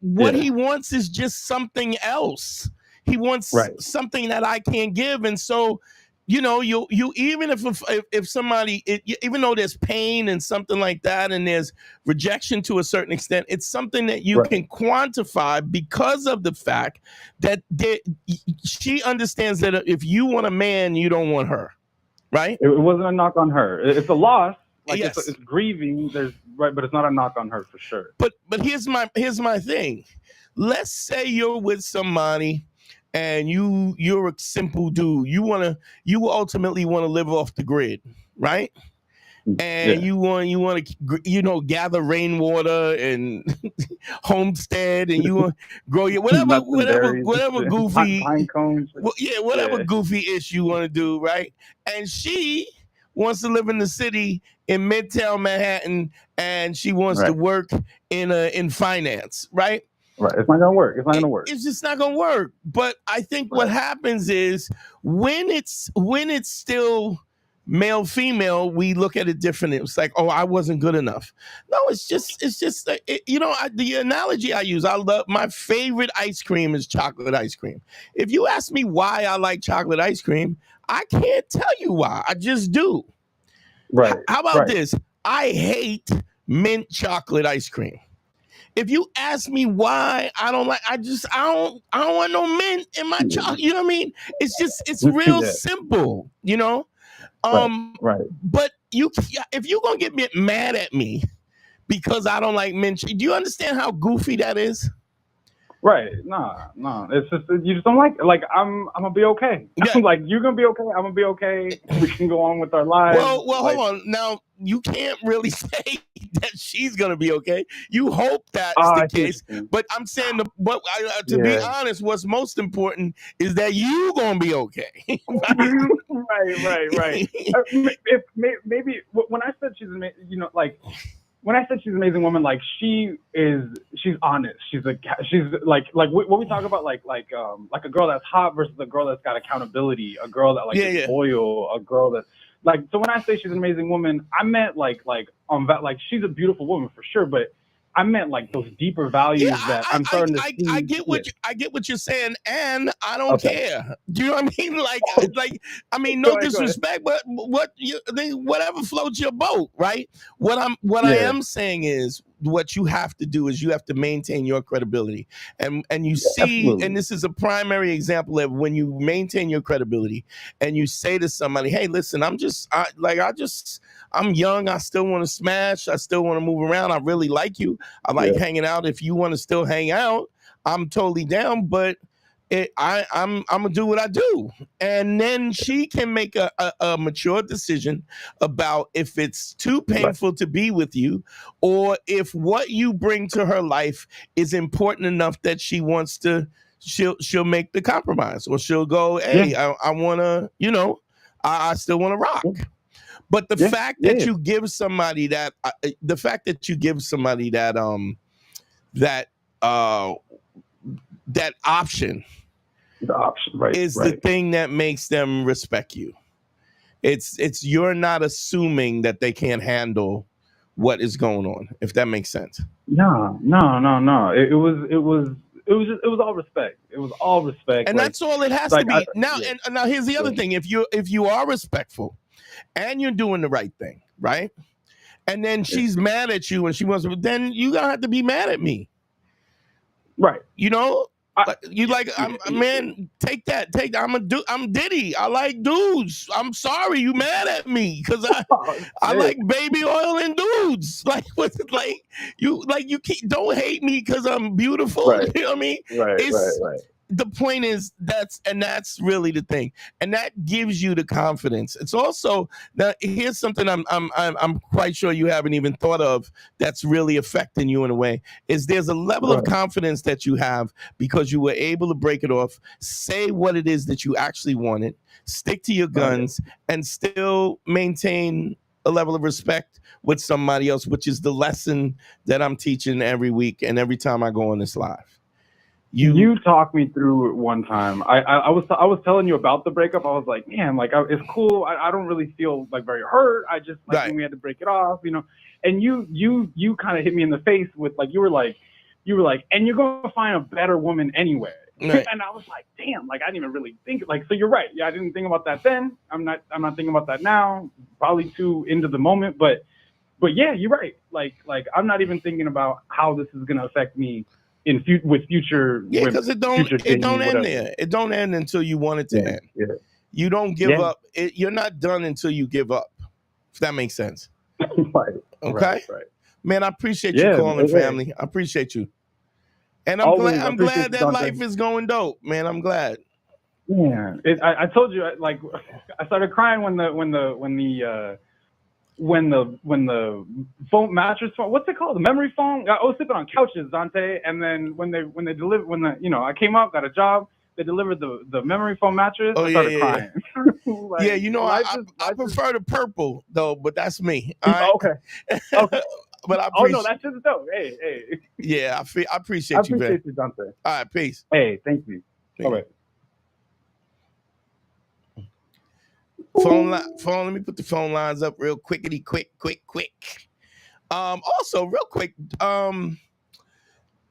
What he wants is just something else. He wants something that I can't give, and so, you know, you even if somebody, even though there's pain and something like that, and there's rejection to a certain extent, it's something that you can quantify because of the fact that she understands that if you want a man, you don't want her, right? It wasn't a knock on her. It's a loss. Like, yes. it's grieving. But it's not a knock on her for sure. But here's my thing. Let's say you're with somebody, and you're a simple dude. You ultimately want to live off the grid, right? And you want to gather rainwater and homestead, and you want to grow your whatever goofy pine cones. Goofy ish you want to do, right? And she wants to live in the city in Midtown Manhattan, and she wants to work in finance, right? Right, it's not gonna work. It's just not gonna work. But I think what happens is when it's still male female, we look at it differently. It's like, oh, I wasn't good enough. No, it's just the analogy I use. I love, my favorite ice cream is chocolate ice cream. If you ask me why I like chocolate ice cream, I can't tell you why. I just do. Right. How about this? I hate mint chocolate ice cream. If you ask me why I don't like, I don't want no mint in my chocolate. You know what I mean? It's real simple, you know? But if you're gonna get mad at me because I don't like mint, do you understand how goofy that is? Right. No. It's just, you just don't like it. Like, I'm gonna be okay. Yeah. Like, you're gonna be okay. I'm gonna be okay. We can go on with our lives. Well, hold on. Now, you can't really say that she's gonna be okay. You hope that's the case. But I'm saying, to be honest, what's most important is that you gonna be okay. Right. Maybe when I said she's amazing, when I said she's an amazing woman, like, she's honest. She's like what we talk about, like a girl that's hot versus a girl that's got accountability, a girl that is loyal, a girl that, like, so when I say she's an amazing woman, I meant like she's a beautiful woman for sure, but I meant like those deeper values that I'm starting to see. I get what you're saying, and I don't care. Do you know what I mean? Like I mean, no disrespect, but whatever floats your boat, right? What I am saying is, what you have to do is you have to maintain your credibility, and you see, absolutely. And this is a primary example of when you maintain your credibility, and you say to somebody, "Hey, listen, I'm young. I still want to smash. I still want to move around. I really like you. I like hanging out. If you want to still hang out, I'm totally down. But I'm gonna do what I do." And then she can make a mature decision about if it's too painful to be with you, or if what you bring to her life is important enough that she wants to. She'll make the compromise, or she'll go, "Hey, I want to. I still want to rock." But the fact that you give somebody that, that option, right, is the thing that makes them respect you. It's you're not assuming that they can't handle what is going on, if that makes sense. No. It was all respect. It was all respect, and that's all it has to be. Now here's the other thing: if you are respectful and you're doing the right thing, right? And then she's mad at you and she wants to, then you gonna have to be mad at me, right? You know, man, take that. I'm Diddy. I like dudes. I'm sorry you mad at me because I like baby oil and dudes. Like what's it like? You don't hate me because I'm beautiful. Right. You know what I mean? Right. The point is that's really the thing, and that gives you the confidence. It's also that here's something I'm quite sure you haven't even thought of that's really affecting you in a way. Is there's a level of confidence that you have because you were able to break it off, say what it is that you actually wanted, stick to your guns, and still maintain a level of respect with somebody else, which is the lesson that I'm teaching every week and every time I go on this live. You talked me through it one time. I was telling you about the breakup. I was like, man, like it's cool. I don't really feel like very hurt. I just like when we had to break it off, you know. And you kind of hit me in the face with like you were like, and you're gonna find a better woman anyway. Right. And I was like, damn, like I didn't even really think like. So you're right. Yeah, I didn't think about that then. I'm not thinking about that now. Probably too into the moment, but yeah, you're right. Like I'm not even thinking about how this is gonna affect me with future. Yeah, because it don't end there. It don't end until you want it to end. Yeah. You don't give up. You're not done until you give up. If that makes sense. Right. Okay. Right. Man, I appreciate you calling, family. I appreciate you. And I'm glad that life is going dope, man. I'm glad. Yeah. I told you, like, I started crying when the phone mattress phone, what's it called? The memory phone? I was sleeping on couches, Dante. And then when they delivered, I came up, got a job, they delivered the memory foam mattress. I started crying. Like, I prefer the purple though, but that's me. Okay. But I appreciate. Oh no, that's just dope. Hey. Yeah, I appreciate you, man. I appreciate you, Dante. All right, peace. Hey, thank you. All right. Phone. Let me put the phone lines up real quickity, quick. Also, real quick.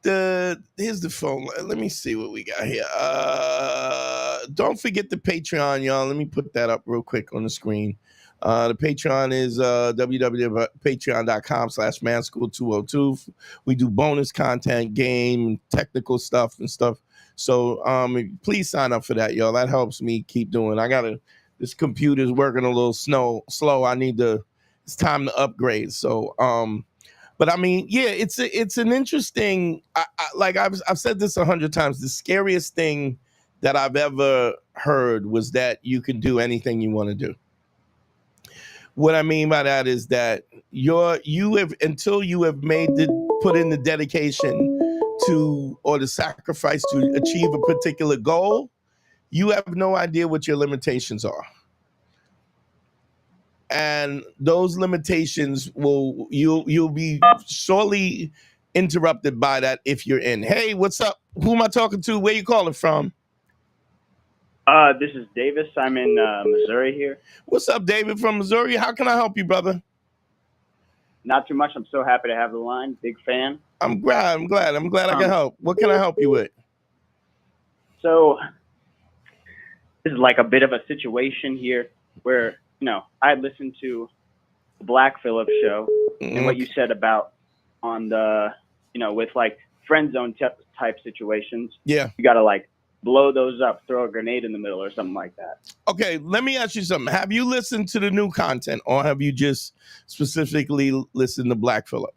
Here's the phone. Let me see what we got here. Don't forget the Patreon, y'all. Let me put that up real quick on the screen. The Patreon is www.patreon.com/manschool202. We do bonus content, game, technical stuff and stuff. So please sign up for that, y'all. That helps me keep doing. This computer's working a little slow. It's time to upgrade. So but I mean, yeah, it's an interesting. I've said this 100 times. The scariest thing that I've ever heard was that you can do anything you want to do. What I mean by that is that until you have put in the dedication to or the sacrifice to achieve a particular goal, you have no idea what your limitations are. And those limitations you'll be sorely interrupted by that if you're in. Hey, what's up? Who am I talking to? Where you calling from? This is Davis. I'm in Missouri here. What's up, David from Missouri? How can I help you, brother? Not too much. I'm so happy to have the line. Big fan. I'm glad I can help. What can I help you with? So this is like a bit of a situation here where, I listened to the Black Phillip show and what you said about on the, with like friend zone type situations. Yeah. You got to like blow those up, throw a grenade in the middle or something like that. Okay, let me ask you something. Have you listened to the new content or have you just specifically listened to Black Phillip?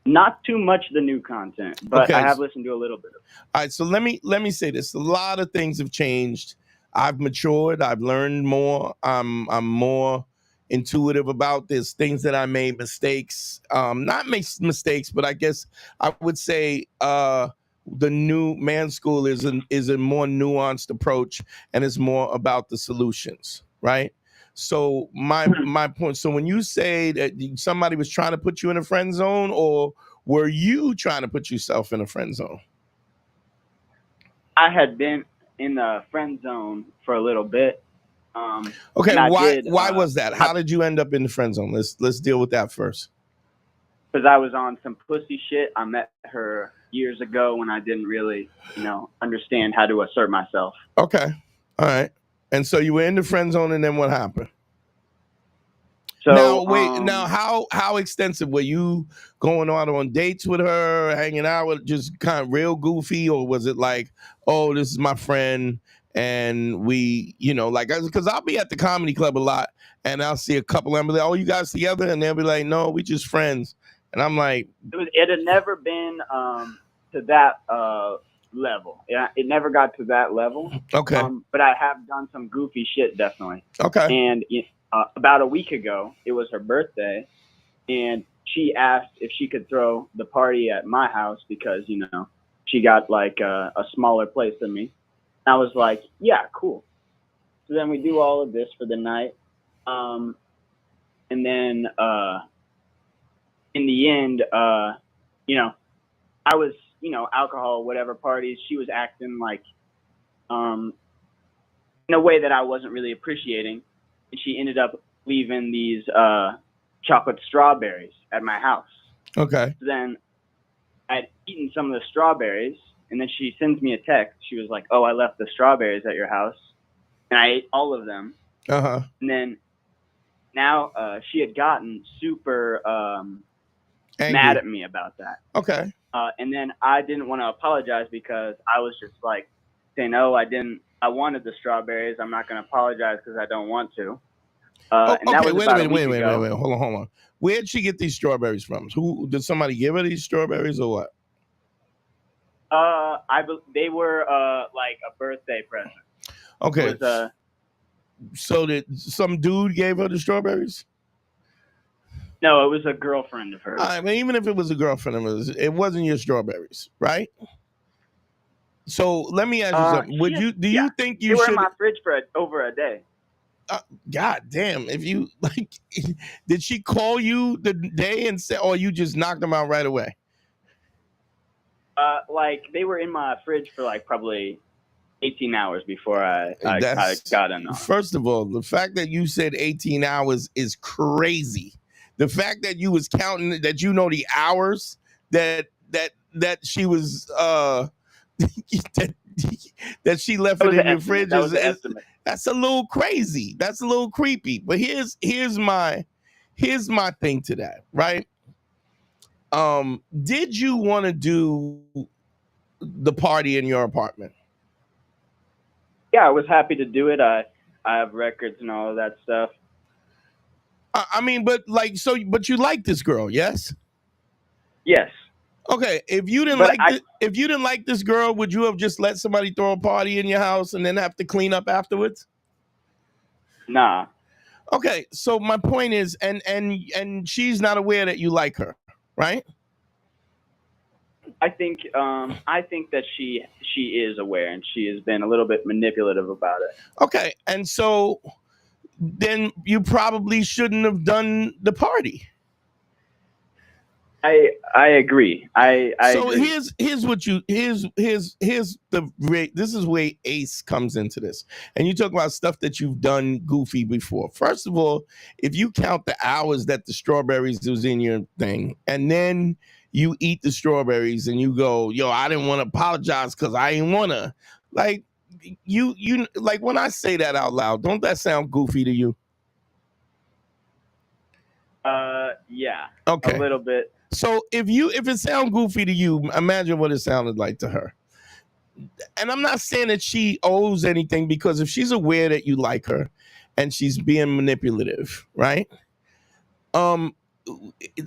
Not too much the new content, but okay. I have listened to a little bit of it. All right, so let me say this. A lot of things have changed. I've matured. I've learned more. I'm more intuitive about this. Things that I made mistakes. Not mistakes, but I guess I would say the new Man School is a more nuanced approach, and it's more about the solutions, right? So my point. So when you say that somebody was trying to put you in a friend zone, or were you trying to put yourself in a friend zone? I had been in the friend zone for a little bit. Okay, and why was that? How did you end up in the friend zone? Let's deal with that first. Because I was on some pussy shit. I met her years ago when I didn't really, understand how to assert myself. Okay, all right. And so you were in the friend zone, and then what happened? So now wait, now how extensive were you going on dates with her, hanging out with, just kind of real goofy, or was it like, oh, this is my friend and we, like, because I'll be at the comedy club a lot and I'll see a couple and be like, oh, you guys together? And they'll be like, no, we just friends. And I'm like, it had never been to that level. Yeah, it never got to that level. Okay. But I have done some goofy shit, definitely. Okay. And about a week ago, it was her birthday, and she asked if she could throw the party at my house because, she got like a smaller place than me. I was like, yeah, cool. So then we do all of this for the night. And then in the end, I was, alcohol, whatever parties, she was acting like in a way that I wasn't really appreciating. And she ended up leaving these chocolate strawberries at my house. Okay. So then I'd eaten some of the strawberries, and then she sends me a text. She was like, oh, I left the strawberries at your house. And I ate all of them. Uh-huh. And then now she had gotten super mad at me about that. Okay. And then I didn't want to apologize because I was just like saying, oh, I wanted the strawberries. I'm not going to apologize because I don't want to. And that was wait about a minute, wait. ago. Hold on. Where'd she get these strawberries from? Who did somebody give her these strawberries or what? They were like a birthday present. Okay. It was, so did some dude gave her the strawberries? No, it was a girlfriend of hers. I mean, even if it was a girlfriend of hers, it wasn't your strawberries, right? So let me ask you something. Do you think you should? They were should? in my fridge for over a day. God damn! If you like, did she call you the day and say, or you just knocked them out right away? Like they were in my fridge for like probably 18 hours before I got in. First of all, the fact that you said 18 hours is crazy. The fact that you was counting, that the hours that she was that she left it in your fridge that's a little crazy. That's a little creepy. But here's my thing to that, right? Did you want to do the party in your apartment? Yeah, I was happy to do it. I have records and all of that stuff. I mean, but you like this girl, yes? Yes. Okay, if you didn't like this girl, would you have just let somebody throw a party in your house and then have to clean up afterwards? Nah. Okay, so my point is, and she's not aware that you like her, right? I think that she is aware, and she has been a little bit manipulative about it. Okay, and so then you probably shouldn't have done the party. I agree. I so agree. here's this is where Ace comes into this. And you talk about stuff that you've done goofy before. First of all, if you count the hours that the strawberries was in your thing, and then you eat the strawberries and you go, yo, I didn't want to apologize because I didn't want to. Like, you like, when I say that out loud, don't that sound goofy to you? Yeah. Okay. A little bit. So if it sounds goofy to you, imagine what it sounded like to her. And I'm not saying that she owes anything, because if she's aware that you like her and she's being manipulative, right?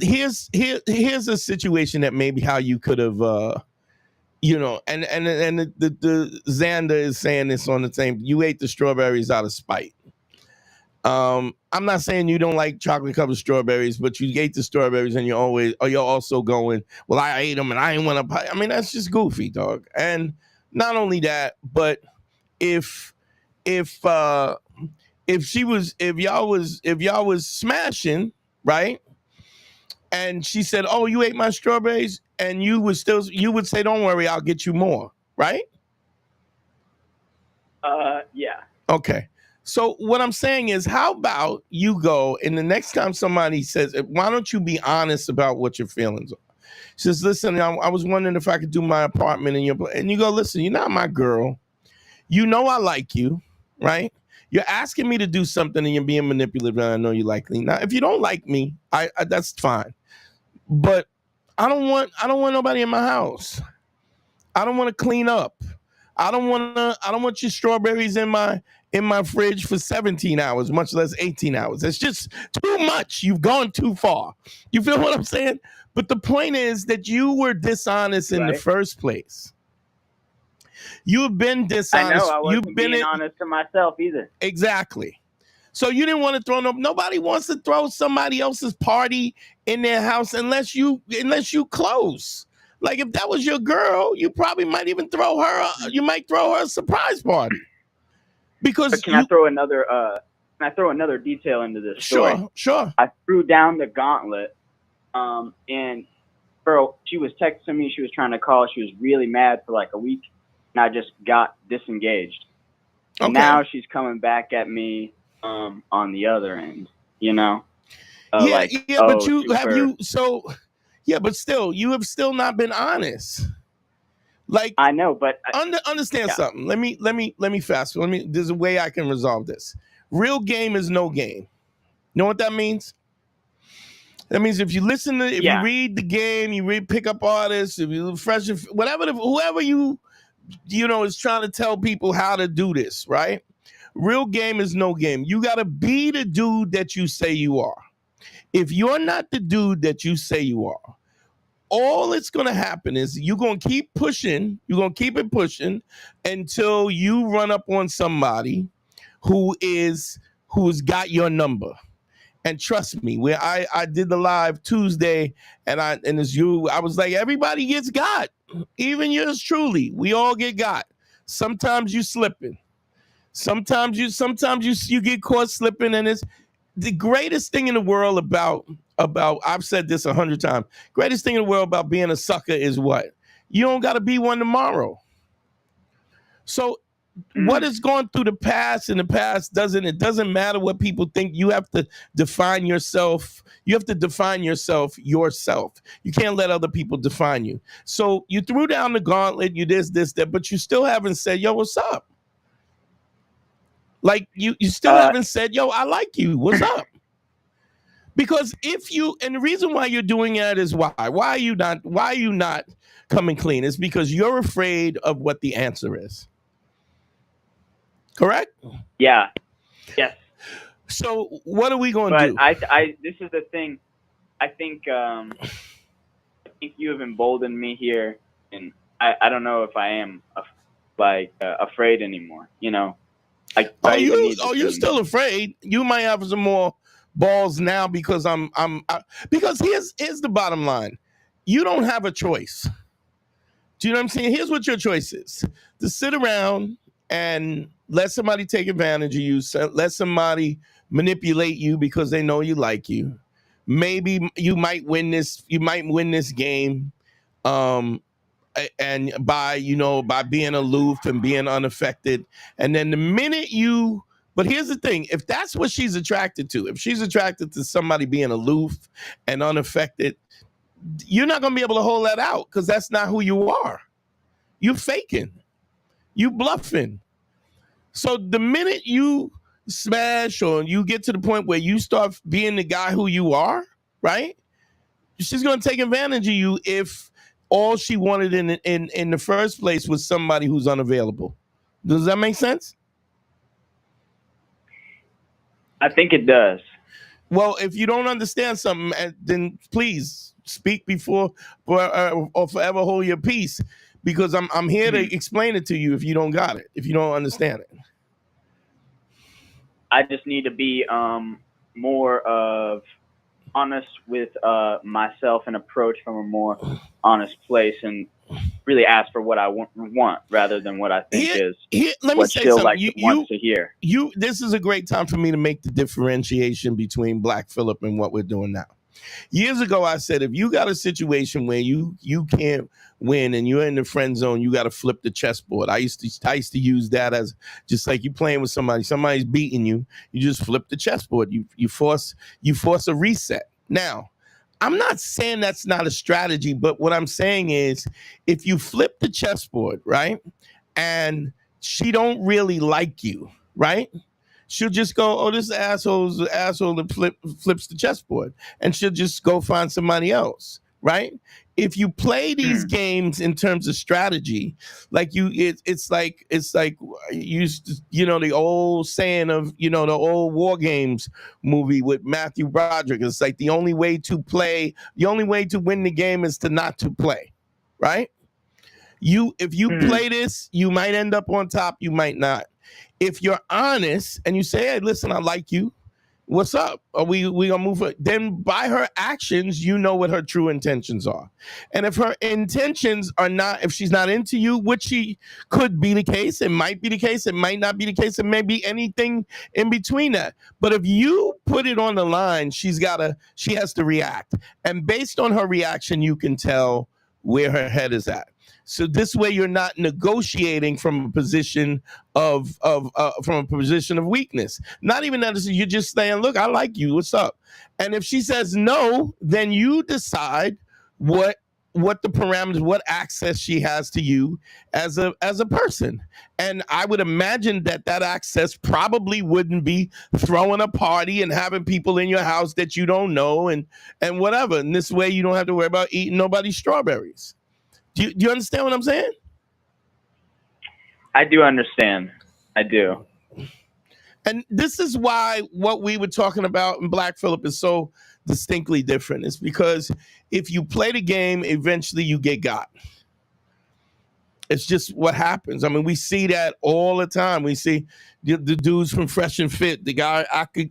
Here's a situation that maybe how you could have, and the Xander is saying this on the same. You ate the strawberries out of spite. I'm not saying you don't like chocolate covered strawberries, but you ate the strawberries and you're also going, well, I ate them and I didn't want to. I mean, that's just goofy, dog. And not only that, but if if y'all was smashing, right? And she said, "Oh, you ate my strawberries," and you would say, "Don't worry, I'll get you more," right? Yeah. Okay. So what I'm saying is, how about you go and the next time somebody says, "Why don't you be honest about what your feelings are?" She says, "Listen, I was wondering if I could do my apartment in your," and you go, "Listen, you're not my girl. You know I like you, right? You're asking me to do something and you're being manipulative, and I know you like me. Now, if you don't like me, I that's fine. But I don't want nobody in my house. I don't want to clean up. I don't want your strawberries in my fridge for 17 hours, much less 18 hours. It's just too much. You've gone too far. You feel what I'm saying? But the point is that you were dishonest in the first place. You've been dishonest. I know. I wasn't being honest to myself either. Exactly. So you didn't want to throw nobody wants to throw somebody else's party in their house unless you close. Like if that was your girl, you probably might even throw her. You might throw her a surprise party. Because but can I throw another detail into this story? Sure. I threw down the gauntlet, and girl, she was texting me. She was trying to call. She was really mad for like a week, and I just got disengaged. Okay. And now she's coming back at me on the other end. You know. But still, you have still not been honest. Like I know, but understand something. Let me fast. There's a way I can resolve this. Real game is no game. You know what that means? That means if you listen to, if you read the game, you read pickup artists, if you fresh, whoever you know is trying to tell people how to do this, right? Real game is no game. You got to be the dude that you say you are. If you're not the dude that you say you are, all it's going to happen is you're going to keep pushing. You're going to keep it pushing until you run up on somebody who's got your number. And trust me, where I did the live Tuesday and it's you, I was like, everybody gets got. Even yours truly. We all get got. Sometimes you slipping. Sometimes you get caught slipping, and it's the greatest thing in the world about I've said this 100 times. Greatest thing in the world about being a sucker is what? You don't got to be one tomorrow. So what is going through the past in the past doesn't matter what people think. You have to define yourself. You have to define yourself. You can't let other people define you. So you threw down the gauntlet, you this, that, but you still haven't said, yo, what's up? Like you still haven't said, yo, I like you. What's up? Because and the reason why you're doing that is why are you not coming clean? It's because you're afraid of what the answer is. Correct? Yeah. Yes. So what are we going to do? This is the thing. I think you have emboldened me here, and I don't know if I am afraid anymore. You know. You're still afraid. You might have some more balls now because because here's the bottom line. You don't have a choice. Do you know what I'm saying? Here's what your choice is. To sit around and let somebody take advantage of you, let somebody manipulate you because they know you like you. Maybe you might win this game. And by being aloof and being unaffected. And then the minute but here's the thing, if that's what she's attracted to, if she's attracted to somebody being aloof and unaffected, you're not going to be able to hold that out because that's not who you are. You faking. You bluffing. So the minute you smash or you get to the point where you start being the guy who you are, right? She's going to take advantage of you if all she wanted in the first place was somebody who's unavailable. Does that make sense? I think it does. Well, if you don't understand something, then please speak before or forever hold your peace, because I'm here to explain it to you if you don't got it, if you don't understand it. I just need to be more of honest with myself and approach from a more honest place and really ask for what I want rather than what I think is let me what say Phil something. wants to hear. This is a great time for me to make the differentiation between Black Phillip and what we're doing now. Years ago, I said, if you got a situation where you can't win and you're in the friend zone, you got to flip the chessboard. I used to use that as just like you playing with somebody's beating you. You just flip the chessboard. You force a reset. Now, I'm not saying that's not a strategy, but what I'm saying is if you flip the chessboard, right, and she don't really like you, right? She'll just go, oh, this asshole's the asshole that flips the chessboard. And she'll just go find somebody else, right? If you play these games in terms of strategy, like it's like the old saying of, the old War Games movie with Matthew Broderick. It's like the only way to win the game is to not to play, right? If you play this, you might end up on top, you might not. If you're honest and you say, hey, listen, I like you. What's up? Are we gonna move her? Then by her actions, you know what her true intentions are. And if her intentions are not, if she's not into you, which she could be the case, it might be the case, it might not be the case, it may be anything in between that. But if you put it on the line, she has to react. And based on her reaction, you can tell where her head is at. So this way, you're not negotiating from a position of weakness. Not even that. You're just saying, "Look, I like you. What's up?" And if she says no, then you decide what the parameters, what access she has to you as a person. And I would imagine that access probably wouldn't be throwing a party and having people in your house that you don't know and whatever. And this way, you don't have to worry about eating nobody's strawberries. Do you understand what I'm saying? I do understand. I do. And this is why what we were talking about in Black Phillip is so distinctly different. It's because if you play the game, eventually you get got. It's just what happens. I mean, we see that all the time. We see the dudes from Fresh and Fit, the guy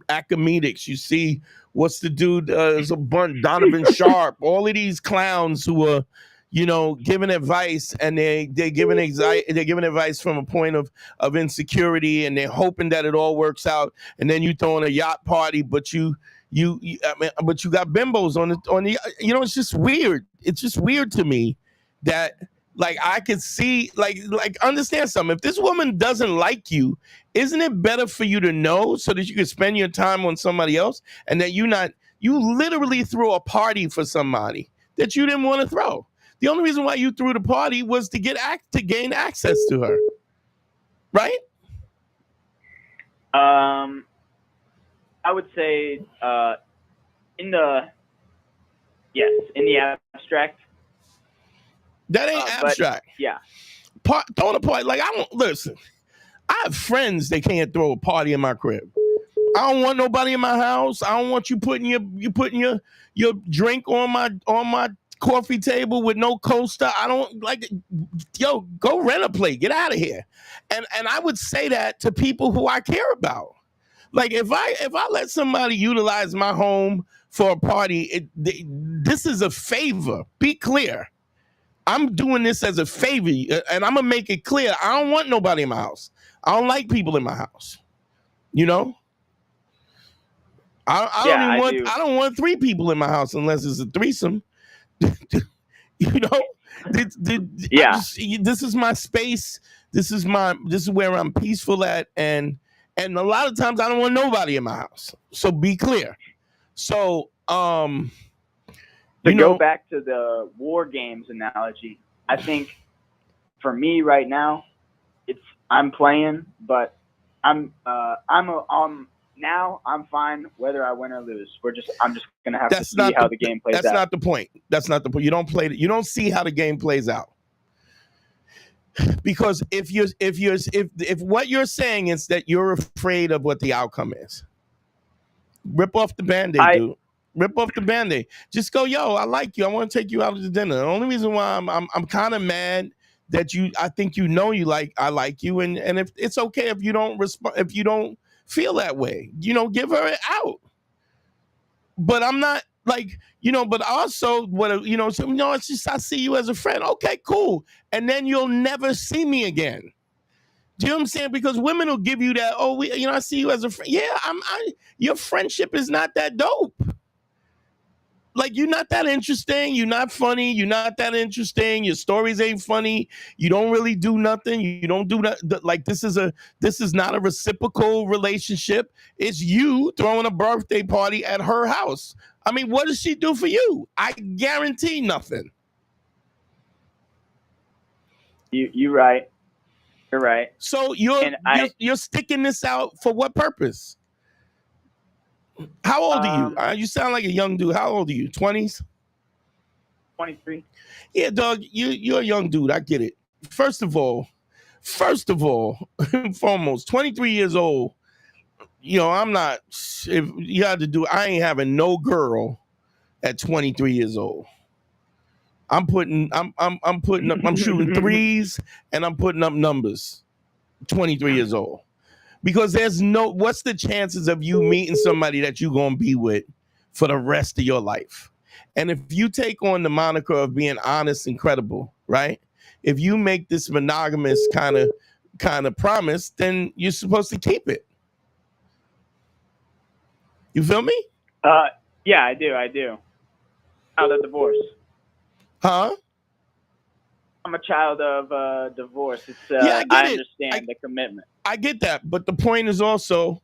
Academics. You see, what's the dude? There's a bunch, Donovan Sharp. All of these clowns who are, giving advice, and they're giving advice from a point of insecurity, and they're hoping that it all works out. And then you throw in a yacht party, but you got bimbos on the. It's just weird. It's just weird to me that. Like I could see, like understand something. If this woman doesn't like you, isn't it better for you to know so that you can spend your time on somebody else, and that you literally threw a party for somebody that you didn't want to throw. The only reason why you threw the party was to gain access to her, right? I would say in the abstract. That ain't abstract. Yeah. Throwing a party, like I don't listen. I have friends that can't throw a party in my crib. I don't want nobody in my house. I don't want you putting your drink on my coffee table with no coaster. I don't like it. Yo, go rent a place. Get out of here. And I would say that to people who I care about. Like if I let somebody utilize my home for a party, this is a favor. Be clear. I'm doing this as a favor, and I'm gonna make it clear. I don't want nobody in my house. I don't like people in my house. I don't want 3 people in my house unless it's a threesome. This is my space. This is where I'm peaceful at, and a lot of times I don't want nobody in my house. So be clear. So go back to the War Games analogy, I think for me right now, I'm playing, but I'm fine whether I win or lose. I'm just gonna have to see how the game plays out. That's not the point. That's not the point. You don't play it. You don't see how the game plays out. Because if what you're saying is that you're afraid of what the outcome is, rip off the Band-Aid, dude. Rip off the Band-Aid. Just go, yo, I like you. I want to take you out to dinner. The only reason why I'm kind of mad that I think I like you, and if it's okay if you don't respond, if you don't feel that way, give her it out. but I'm not like, but also so, it's just I see you as a friend. Okay, cool. And then you'll never see me again. Do you know what I'm saying? Because women will give you that, I see you as a friend. Yeah, your friendship is not that dope. Like, you're not that interesting. You're not funny. You're not that interesting. Your stories ain't funny. You don't really do nothing. You don't do that. Like, this is not a reciprocal relationship. It's you throwing a birthday party at her house. I mean, what does she do for you? I guarantee nothing. You're right. You're right. So you're sticking this out for what purpose? How old are you? You sound like a young dude. How old are you? 20s? 23. Yeah, dog, you're a young dude. I get it. First of all, foremost, 23 years old. I'm not. If you had to do, I ain't having no girl at 23 years old. I'm shooting threes and I'm putting up numbers. 23 years old. Because what's the chances of you meeting somebody that you're going to be with for the rest of your life? And if you take on the moniker of being honest and credible, right? If you make this monogamous kind of promise, then you're supposed to keep it. You feel me? Yeah, I do. Child of divorce. Huh? I'm a child of divorce. It's I understand the commitment. I get that, but the point is also,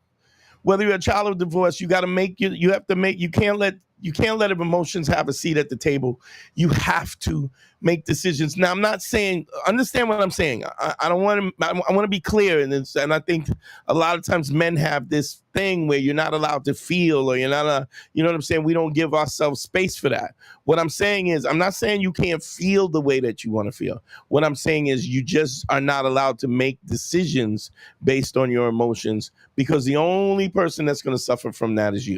whether you're a child of divorce, you can't let emotions have a seat at the table. You have to make decisions. Now, I'm not saying, understand what I'm saying. I want to be clear in this, and I think a lot of times men have this thing where you're not allowed to feel, or you're not, you know what I'm saying? We don't give ourselves space for that. What I'm saying is, I'm not saying you can't feel the way that you want to feel. What I'm saying is you just are not allowed to make decisions based on your emotions, because the only person that's going to suffer from that is you.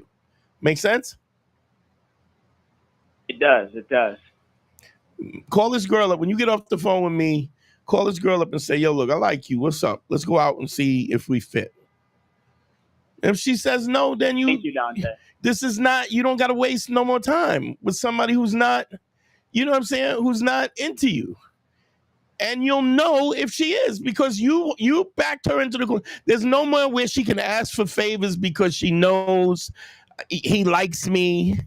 Make sense? It does. Call this girl up. When you get off the phone with me, call this girl up and say, yo, look, I like you. What's up? Let's go out and see if we fit. If she says no, then Thank you, Dante. You don't got to waste no more time with somebody who's not, you know what I'm saying, who's not into you. And you'll know if she is, because you backed her into the corner. There's no more where she can ask for favors because she knows he likes me.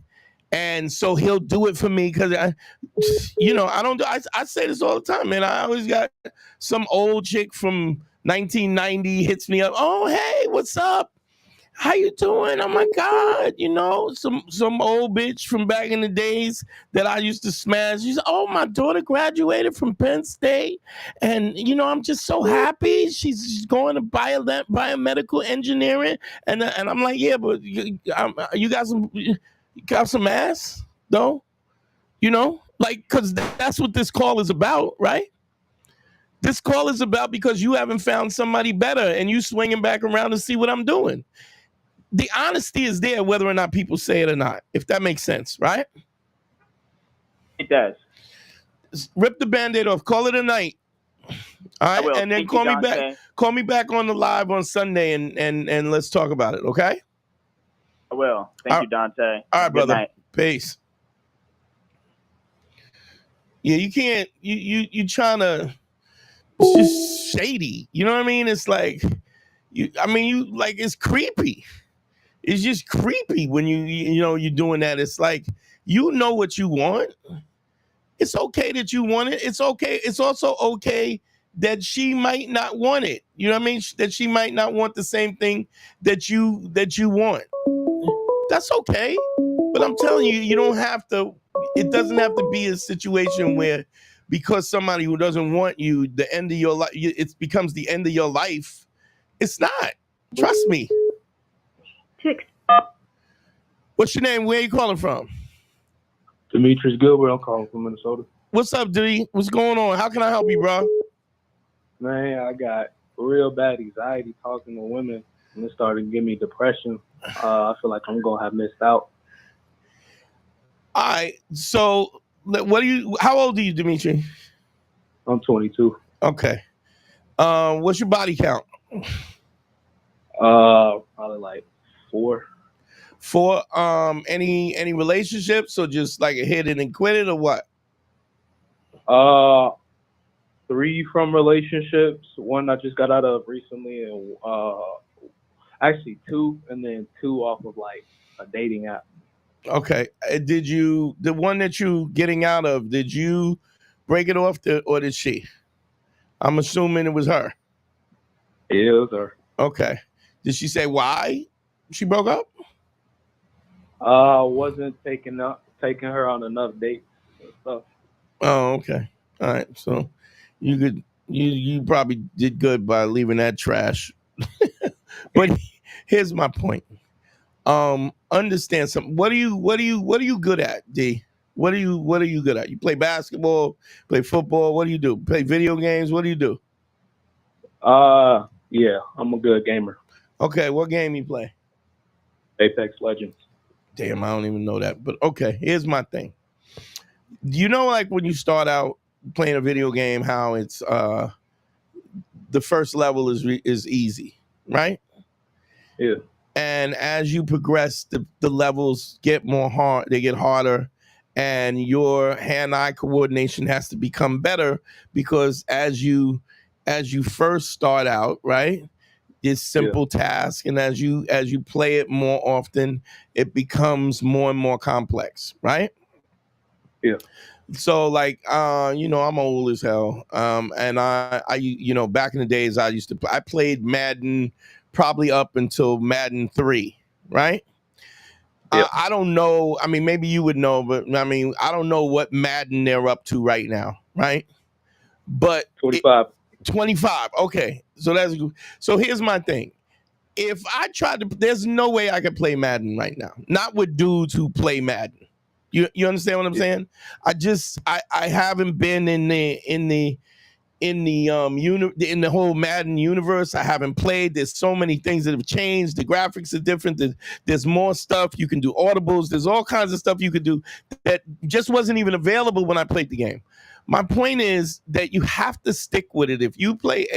And so he'll do it for me because I say this all the time, man. I always got some old chick from 1990 hits me up. Oh, hey, what's up? How you doing? Oh my God. Some old bitch from back in the days that I used to smash. She's, oh, my daughter graduated from Penn State. And, I'm just so happy. She's going to biomedical engineering. And I'm like, yeah, but you got some ass, though, because that's what this call is about, right? This call is about because you haven't found somebody better and you swinging back around to see what I'm doing. The honesty is there whether or not people say it or not, if that makes sense, right? It does. Rip the Band-Aid off. Call it a night. All right, and then call me back. Call me back on the live on Sunday and let's talk about it, okay? I will. Thank you, Dante. All right, brother. Night. Peace. Yeah, you can't. You trying to. It's just shady. You know what I mean? It's like it's creepy. It's just creepy when you're doing that. It's like, what you want. It's okay that you want it. It's okay. It's also okay that she might not want it. You know what I mean? That she might not want the same thing that you want. That's okay. But I'm telling you, you don't have to. It doesn't have to be a situation where, because somebody who doesn't want you, the end of your life, it becomes the end of your life. It's not. Trust me. What's your name? Where are you calling from? Demetrius Gilbert. I'm calling from Minnesota. What's up, D? What's going on? How can I help you, bro? Man, I got real bad anxiety talking to women, and it started to give me depression. I feel like I'm gonna have missed out. All right. So, how old are you, Dimitri? I'm 22. Okay. What's your body count? Probably like 4. For any relationships, or just like a hit it and quit it, or what? 3 from relationships, 1 I just got out of recently, and actually 2, and then 2 off of like a dating app. Okay. The one that you getting out of, did you break it off, or did she? I'm assuming it was her. Yeah, it was her. Okay. Did she say why she broke up? Wasn't taking her on enough dates and stuff. Oh, okay. All right. So you probably did good by leaving that trash. But here's my point. Understand something. What are you good at, D? What are you good at? You play basketball, play football, what do you do? Play video games, what do you do? Yeah, I'm a good gamer. Okay, what game you play? Apex Legends. Damn, I don't even know that. But okay, here's my thing. You know, like when you start out playing a video game, how it's the first level is easy, right? Yeah. And as you progress, the levels get more hard, they get harder, and your hand-eye coordination has to become better, because as you first start out, right? It's simple task, and as you play it more often, it becomes more and more complex, right? Yeah. So like I'm old as hell. And I back in the days I played Madden probably up until Madden 3, right? Yeah. I don't know. I mean, maybe you would know, but I mean, I don't know what Madden they're up to right now, right? But 25. 25. Okay. So here's my thing. If I tried to, there's no way I could play Madden right now. Not with dudes who play Madden. You understand what I'm saying? I haven't been in the whole Madden universe. I haven't played. There's so many things that have changed. The graphics are different. There's more stuff. You can do audibles. There's all kinds of stuff you could do that just wasn't even available when I played the game. My point is that you have to stick with it.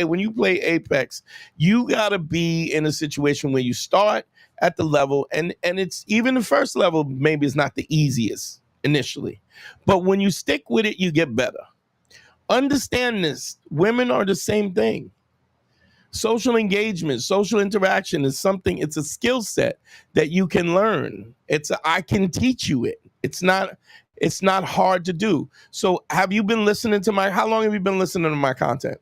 When you play Apex, you gotta be in a situation where you start at the level, and it's even the first level maybe is not the easiest initially, but when you stick with it, you get better. Understand this. Women are the same thing. Social engagement, social interaction is something, it's a skill set that you can learn. I can teach you it. It's not hard to do. So have you been listening to how long have you been listening to my content?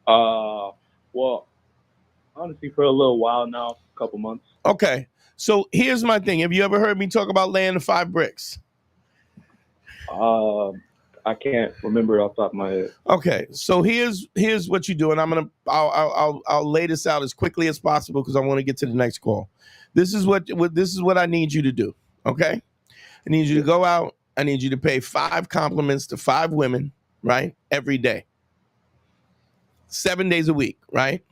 Well, honestly, for a little while now, a couple months. Okay. So here's my thing. Have you ever heard me talk about laying the 5 bricks? I can't remember it off the top of my head. Okay, so here's what you do, and I'll lay this out as quickly as possible because I want to get to the next call. This is what I need you to do. Okay, I need you to go out. I need you to pay 5 compliments to 5 women, right? Every day, 7 days a week, right?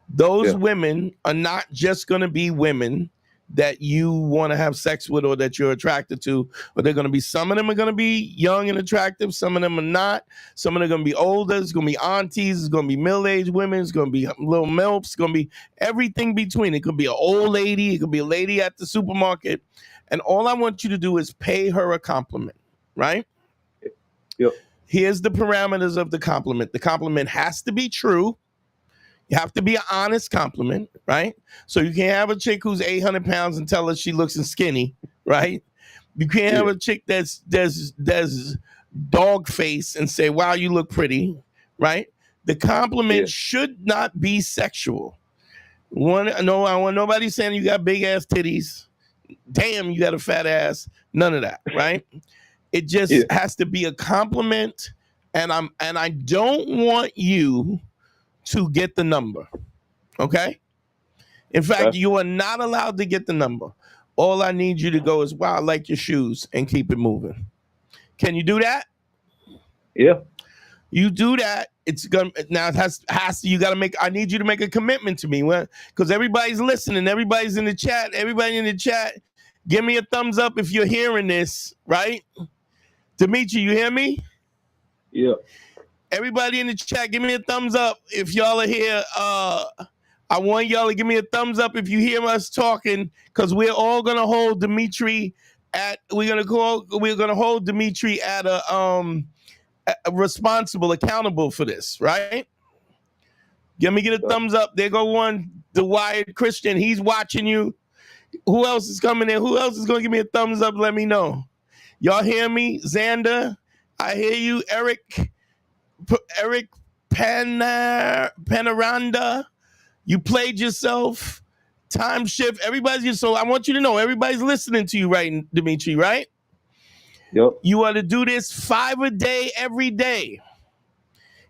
Those women are not just going to be women that you want to have sex with or that you're attracted to, but they're going to be, some of them are going to be young and attractive, some of them are not, some of them are going to be older, it's going to be aunties, it's going to be middle-aged women, it's going to be little milfs, it's going to be everything between. It could be an old lady, it could be a lady at the supermarket, and all I want you to do is pay her a compliment, right? Yep. Here's the parameters of the compliment. The compliment has to be true. You have to be an honest compliment, right? So you can't have a chick who's 800 pounds and tell her she looks skinny, right? You can't have a chick that's dog face and say, wow, you look pretty, right? The compliment should not be sexual. I want nobody saying you got big ass titties. Damn, you got a fat ass. None of that, right? It just has to be a compliment, and I don't want you to get the number, okay? In fact, you are not allowed to get the number. All I need you to go is, wow, I like your shoes, and keep it moving. Can you do that? Yeah. You do that, it's gonna, now it has to, you gotta make, I need you to make a commitment to me, because everybody's listening, everybody's in the chat, everybody in the chat, give me a thumbs up if you're hearing this, right? Dimitri, you hear me? Yeah. Everybody in the chat, give me a thumbs up if y'all are here. I want y'all to give me a thumbs up if you hear us talking, because we're all gonna hold Dimitri at responsible, accountable for this, right? Let me get a thumbs up. There go one, the Wired Christian. He's watching you. Who else is coming in? Who else is gonna give me a thumbs up? Let me know. Y'all hear me? Xander, I hear you. Eric Panaranda, you played yourself. Time shift. So I want you to know everybody's listening to you, right, Dimitri, right? Yep. You are to do this 5 a day every day.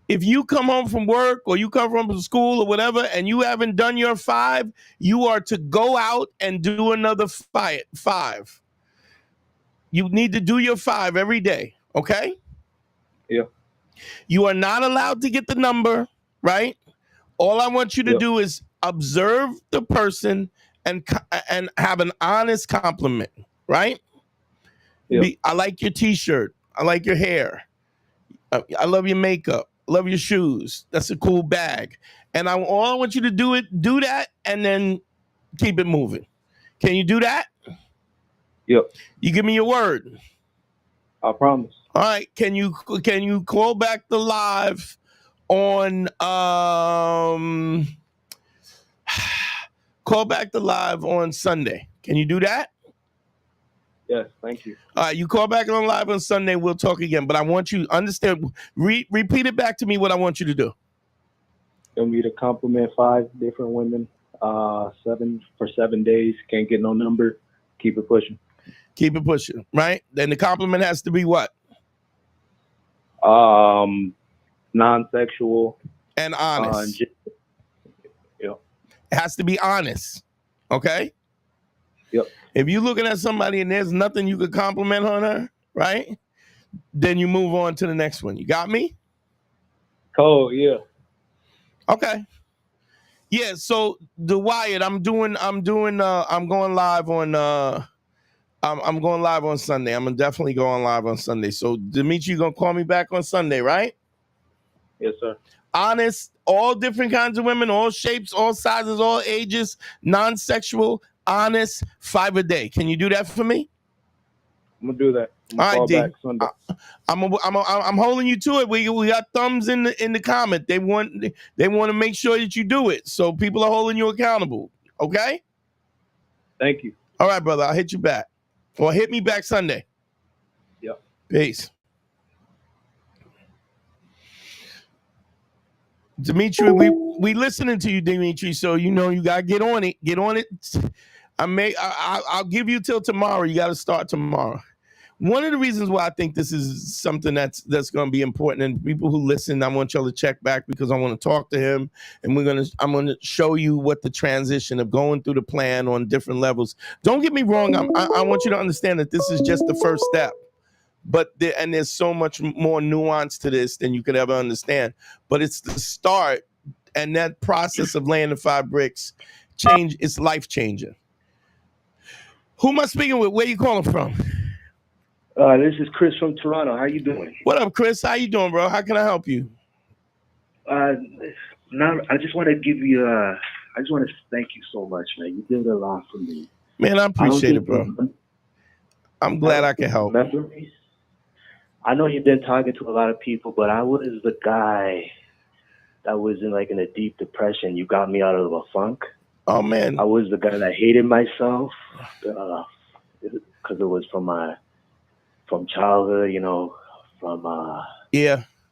If you come home from work or you come from school or whatever and you haven't done your 5, you are to go out and do another 5. You need to do your 5 every day, okay? Yeah. You are not allowed to get the number, right? All I want you to do is observe the person and have an honest compliment, right? Yep. I like your t-shirt. I like your hair. I love your makeup. Love your shoes. That's a cool bag. And all I want you to do that, and then keep it moving. Can you do that? Yep. You give me your word. I promise. All right. Can you call back the live on call back the live on Sunday? Can you do that? Yes, thank you. All right, you call back on live on Sunday. We'll talk again. But I want you to understand. Repeat it back to me. What I want you to do. You want me to compliment 5 different women, 7 for 7 days. Can't get no number. Keep it pushing. Keep it pushing, right? Then the compliment has to be what? Non-sexual and honest. Yep. It has to be honest. Okay. Yep. If you're looking at somebody and there's nothing you could compliment on her, right? Then you move on to the next one. You got me? Oh, yeah. Okay. Yeah, so the Wyatt, I'm going live on I'm going live on Sunday. I'm definitely going live on Sunday. So Dimitri, you gonna call me back on Sunday, right? Yes, sir. Honest, all different kinds of women, all shapes, all sizes, all ages, non-sexual, honest, 5 a day. Can you do that for me? I'm gonna do that. All right, D. Back Sunday. I'm holding you to it. We got thumbs in the comment. They want to make sure that you do it. So people are holding you accountable. Okay? Thank you. All right, brother. I'll hit you back. Or hit me back Sunday. Yep. Peace. Dimitri, we listening to you, Dimitri. So you know you gotta get on it. Get on it. I'll give you till tomorrow. You got to start tomorrow. One of the reasons why I think this is something that's going to be important, and people who listen, I want y'all to check back because I want to talk to him, and I'm going to show you what the transition of going through the plan on different levels. Don't get me wrong. I want you to understand that this is just the first step, but there's so much more nuance to this than you could ever understand. But it's the start, and that process of laying the 5 bricks it's life changing. Who am I speaking with? Where you calling from? This is Chris from Toronto. How you doing? What up, Chris? How you doing, bro? How can I help you? I just want to give you. I just want to thank you so much, man. You did a lot for me. Man, I appreciate it, bro. I'm glad I can help. I know you've been talking to a lot of people, but I was the guy that was in a deep depression. You got me out of a funk. Oh man, I was the guy that hated myself because it was from childhood,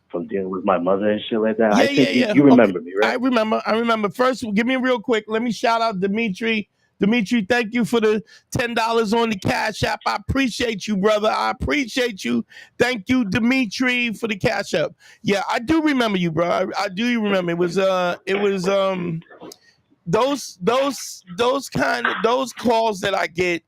from dealing with my mother and shit like that. I think you remember me, right? I remember. First, give me real quick. Let me shout out Dimitri. Dimitri, thank you for the $10 on the Cash App. I appreciate you, brother. I appreciate you. Thank you, Dimitri, for the Cash App. Yeah, I do remember you, bro. I do remember. It was those calls that I get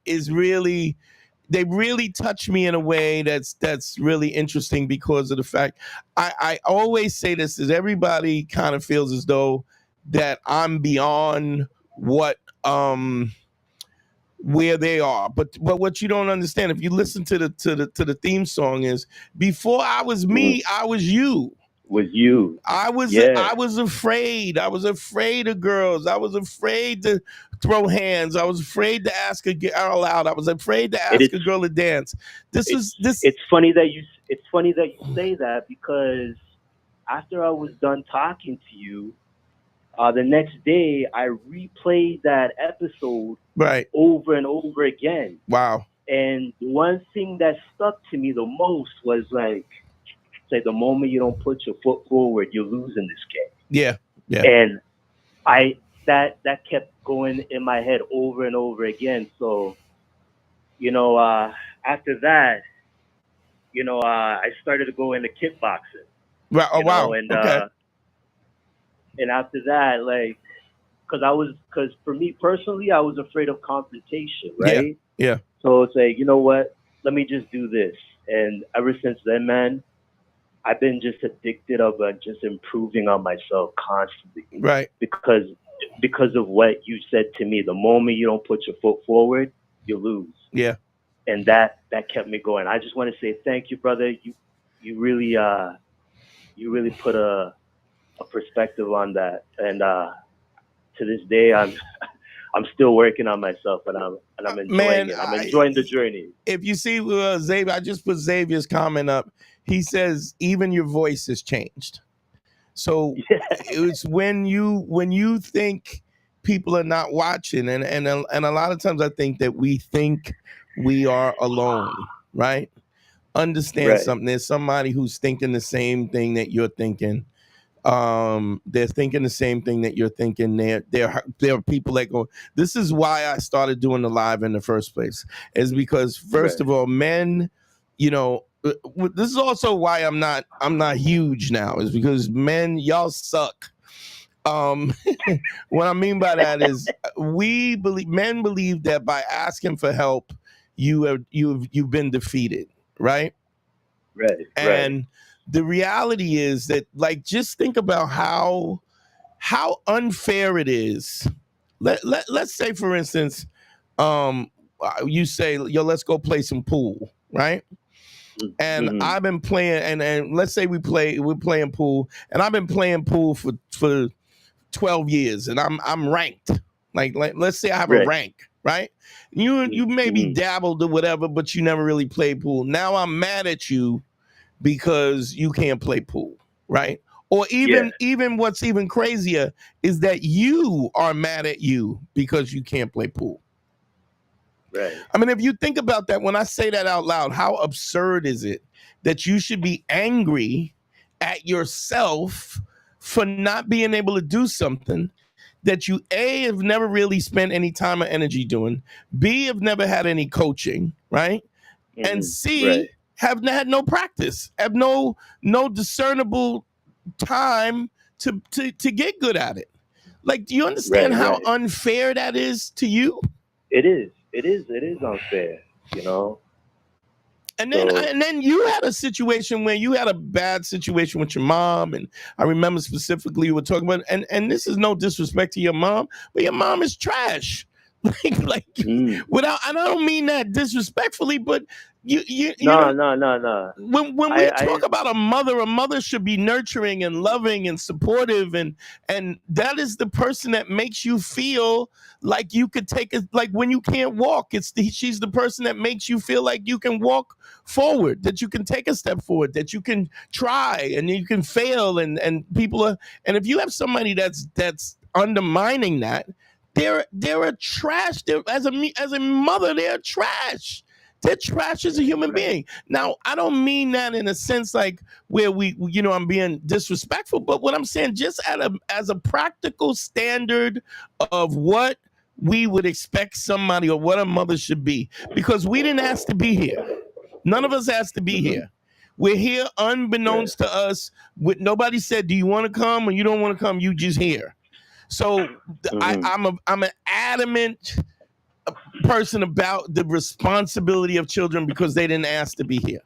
they really touch me in a way that's really interesting because of the fact I always say this is everybody kind of feels as though that I'm beyond what where they are, but what you don't understand, if you listen to the theme song, is before I was me, I was you. Was you? I was afraid. I was afraid of girls. I was afraid to throw hands. I was afraid to ask a girl out loud. I was afraid to ask a girl to dance. It's funny that you say that, because after I was done talking to you, the next day I replayed that episode over and over again. Wow. And one thing that stuck to me the most was like the moment you don't put your foot forward, you're losing this game. Yeah. Yeah. And that kept going in my head over and over again. So, after that, I started to go into kickboxing. Right. Oh, wow. And, okay. And after that, like, because for me personally, I was afraid of confrontation, right? Yeah. So it's like, you know what? Let me just do this. And ever since then, man, I've been just addicted of just improving on myself constantly. Right. Because of what you said to me. The moment you don't put your foot forward, you lose. Yeah. And that kept me going. I just want to say thank you, brother. You really put a perspective on that. And to this day, I'm still working on myself, and I'm enjoying it. I'm enjoying the journey. If you see Xavier, I just put Xavier's comment up. He says even your voice has changed. So it's when you think people are not watching, and a lot of times I think that we think we are alone, right? Understand something. There's somebody who's thinking the same thing that you're thinking. They're thinking the same thing that you're thinking. There are people that go, this is why I started doing the live in the first place, is because first of all, men, this is also why I'm not huge now, is because men, y'all suck. What I mean by that is men believe that by asking for help, you've been defeated, right? Right. And the reality is that, like, just think about how unfair it is. Let's say, for instance, you say, yo, let's go play some pool, right? And I've been playing, and let's say we're playing pool, and I've been playing pool for 12 years, and I'm ranked. Like let's say I have a rank, right? You maybe dabbled or whatever, but you never really played pool. Now I'm mad at you because you can't play pool, right? Or even what's even crazier is that you are mad at you because you can't play pool. Right. I mean, if you think about that, when I say that out loud, how absurd is it that you should be angry at yourself for not being able to do something that you, A, have never really spent any time or energy doing, B, have never had any coaching, right? And C, have had no practice, have no discernible time to get good at it. Like, do you understand how unfair that is to you? It is unfair, And then you had a situation where you had a bad situation with your mom, and I remember specifically you were talking about, and this is no disrespect to your mom, but your mom is trash. Without, and I don't mean that disrespectfully, but you no. When we talk about a mother should be nurturing and loving and supportive, and that is the person that makes you feel like you could take it. Like when you can't walk, she's the person that makes you feel like you can walk forward, that you can take a step forward, that you can try and you can fail, and people are. And if you have somebody that's undermining that, they're a trash. As a mother, they're trash. They're trash as a human being. Now, I don't mean that in a sense like where I'm being disrespectful, but what I'm saying, just as a practical standard of what we would expect somebody or what a mother should be, because we didn't ask to be here. None of us asked to be here. We're here unbeknownst to us. Nobody said, do you want to come? Or you don't want to come, you just here. So I'm an adamant person about the responsibility of children because they didn't ask to be here.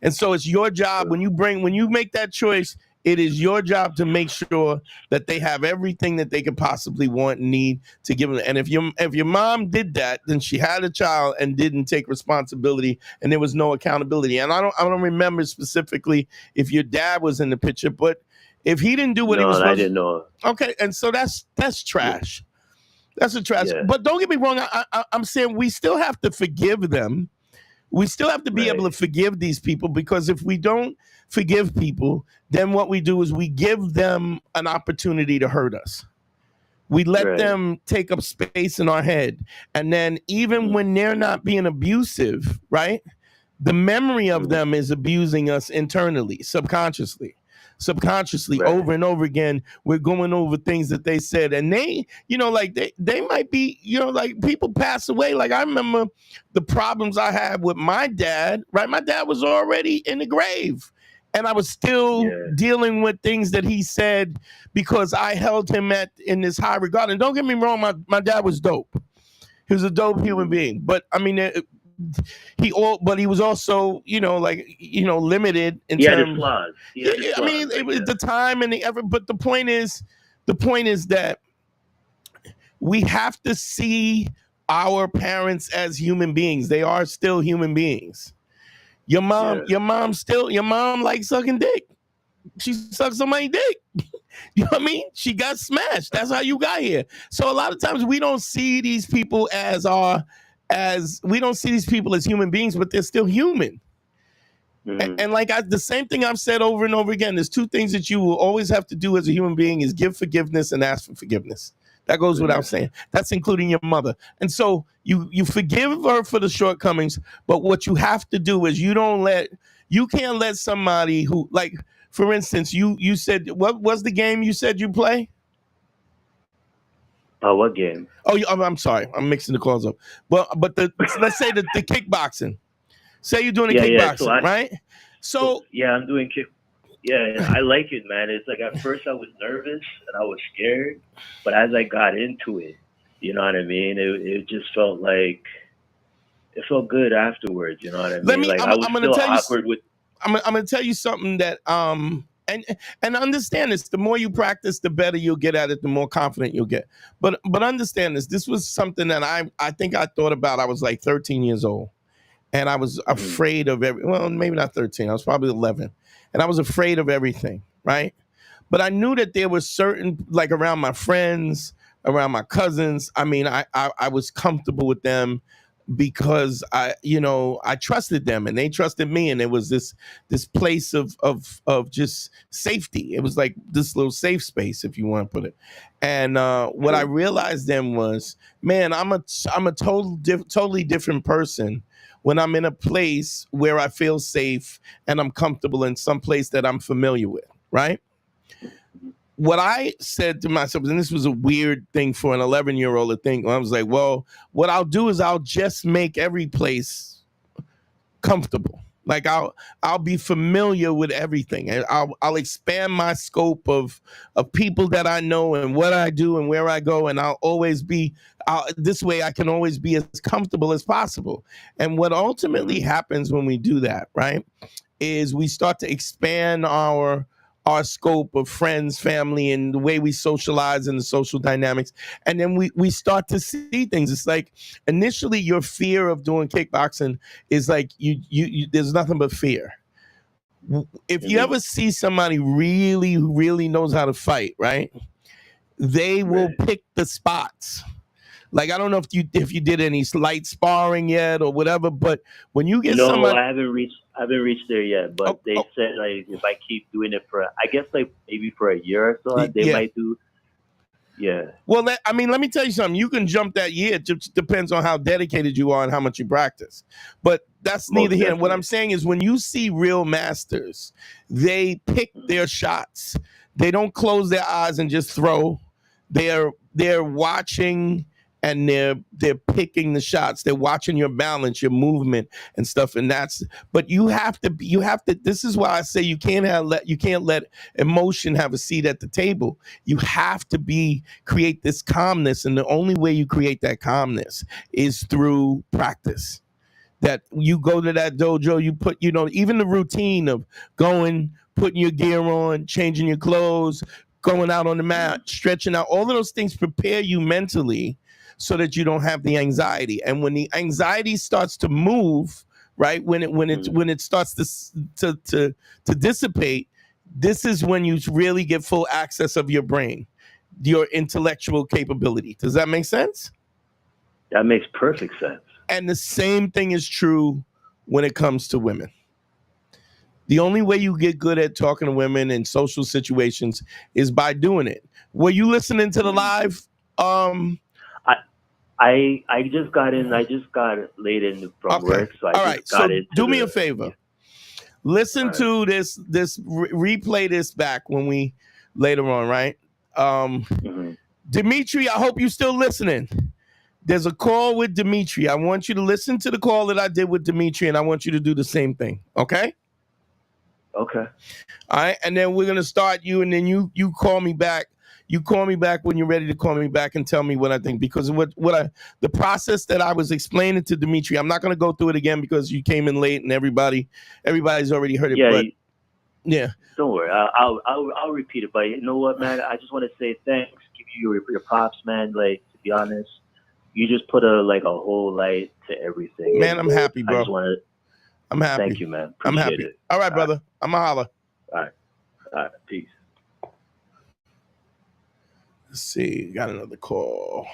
And so it's your job when you make that choice, It is your job to make sure that they have everything that they could possibly want and need to give them. And if your mom did that, then she had a child and didn't take responsibility, and there was no accountability. And I don't remember specifically if your dad was in the picture, but if he didn't do what he was supposed to, I didn't know. Okay, and so that's trash. That's a trash. Yeah. But don't get me wrong. I'm saying we still have to forgive them. We still have to be able to forgive these people, because if we don't forgive people, then what we do is we give them an opportunity to hurt us. We let them take up space in our head. And then even when they're not being abusive, right? The memory of them is abusing us internally, subconsciously, over and over again. We're going over things that they said, and they, like they might be, like people pass away. Like I remember the problems I had with my dad, right? My dad was already in the grave, and I was still dealing with things that he said because I held him in this high regard. And don't get me wrong, my dad was dope. He was a dope human being, but I mean, he was also, limited in terms. He had his flaws. I mean, it was the time and the effort. But the point is that we have to see our parents as human beings. They are still human beings. Your mom likes sucking dick. She sucks somebody's dick. You know what I mean? She got smashed. That's how you got here. So a lot of times we don't see these people as human beings, but they're still human. And like the same thing I've said over and over again, there's two things that you will always have to do as a human being is give forgiveness and ask for forgiveness. That goes without saying. That's including your mother. And so you forgive her for the shortcomings, but what you have to do is you can't let somebody who, like, for instance, you said, what was the game you said you play? What game? Oh, I'm sorry. I'm mixing the calls up. But let's say the kickboxing. Say you're doing kickboxing, right? So I'm doing kick. Yeah, I like it, man. It's like at first I was nervous and I was scared, but as I got into it, you know what I mean? It just felt like it felt good afterwards. You know what I mean? I was still awkward with. I'm going to tell you something that and understand this. The more you practice, the better you'll get at it. The more confident you'll get. But understand this. This was something that I think I thought about. I was like 13 years old, and I was afraid of maybe not 13. I was probably 11, and I was afraid of everything. Right, but I knew that there was certain, like around my friends, around my cousins. I mean, I was comfortable with them, because I trusted them and they trusted me, and it was this place of just safety. It was like this little safe space, if you want to put it. And what I realized then was, man, I'm a totally different person when I'm in a place where I feel safe and I'm comfortable in some place that I'm familiar with, right? What I said to myself, and this was a weird thing for an 11-year-old to think, I was like, well, what I'll do is I'll just make every place comfortable. Like I'll be familiar with everything, and I'll expand my scope of people that I know and what I do and where I go, and I'll always be this way. I can always be as comfortable as possible. And what ultimately happens when we do that, right, is we start to expand our scope of friends, family, and the way we socialize and the social dynamics. And then we start to see things. It's like initially your fear of doing kickboxing is like you there's nothing but fear. If you ever see somebody really, really knows how to fight, right? They will pick the spots. Like, I don't know if you did any light sparring yet or whatever, but when you get somebody... I haven't reached there yet, but they said, like, if I keep doing it for, I guess, like, maybe for a year or so, they might do. Yeah. Well, let me tell you something. You can jump that year. It just depends on how dedicated you are and how much you practice. But that's neither here. What I'm saying is, when you see real masters, they pick their shots. They don't close their eyes and just throw. They're watching, and they're picking the shots. They're watching your balance, your movement, and stuff. And but you have to. This is why I say you can't let emotion have a seat at the table. You have to create this calmness, and the only way you create that calmness is through practice. That you go to that dojo, you put, even the routine of going putting your gear on, changing your clothes, going out on the mat, stretching out. All of those things prepare you mentally so that you don't have the anxiety. And when the anxiety starts to move, right, when it starts to dissipate, this is when you really get full access of your brain, your intellectual capability. Does that make sense? That makes perfect sense. And the same thing is true when it comes to women. The only way you get good at talking to women in social situations is by doing it. Were you listening to the live? I just got in. I just got late in from work, so I just got into do me a favor. Listen to this. Replay this back when we later on, right? Dimitri, I hope you're still listening. There's a call with Dimitri. I want you to listen to the call that I did with Dimitri, and I want you to do the same thing. Okay? Okay. All right, and then we're gonna start you, and then you call me back. You call me back when you're ready to call me back and tell me what I think, because the process that I was explaining to Dimitri, I'm not gonna go through it again because you came in late and everybody's already heard it. Yeah. But yeah. Don't worry. I'll repeat it. But you know what, man? I just want to say thanks. Give you your props, man. Like, to be honest, you just put a whole light to everything. Man, I'm happy, bro. I just want to. I'm happy. Thank you, man. I'm happy. It. All right, brother. I'm a holler. All right. Peace. Let's see. Got another call.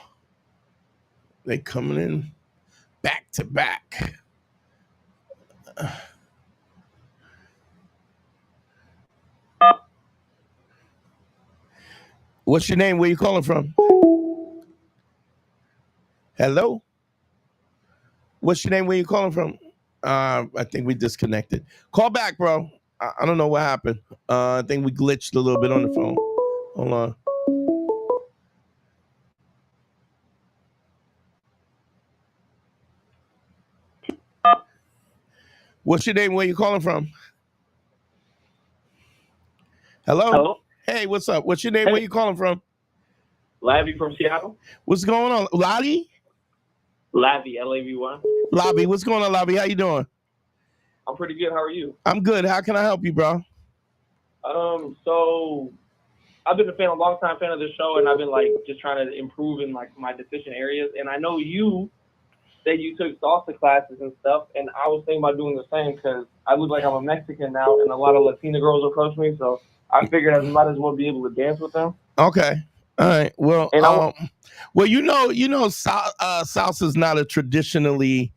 They coming in back to back. What's your name? Where you calling from? Hello? What's your name? Where you calling from? I think we disconnected. Call back, bro. I don't know what happened. I think we glitched a little bit on the phone. Hold on. What's your name? Where you calling from? Hello? Hello? Hey, what's up? What's your name? Hey. Where you calling from? Lavi from Seattle. What's going on? Lottie? Lavi, L-A-V-Y. Lobby, what's going on, Lobby? How you doing? I'm pretty good. How are you? I'm good. How can I help you, bro? So I've been a long-time fan of the show, and I've been just trying to improve in my deficient areas. And I know you said you took salsa classes and stuff, and I was thinking about doing the same because I look like I'm a Mexican now, and a lot of Latina girls approach me, so I figured I might as well be able to dance with them. Okay. All right. Well, And salsa is not a traditionally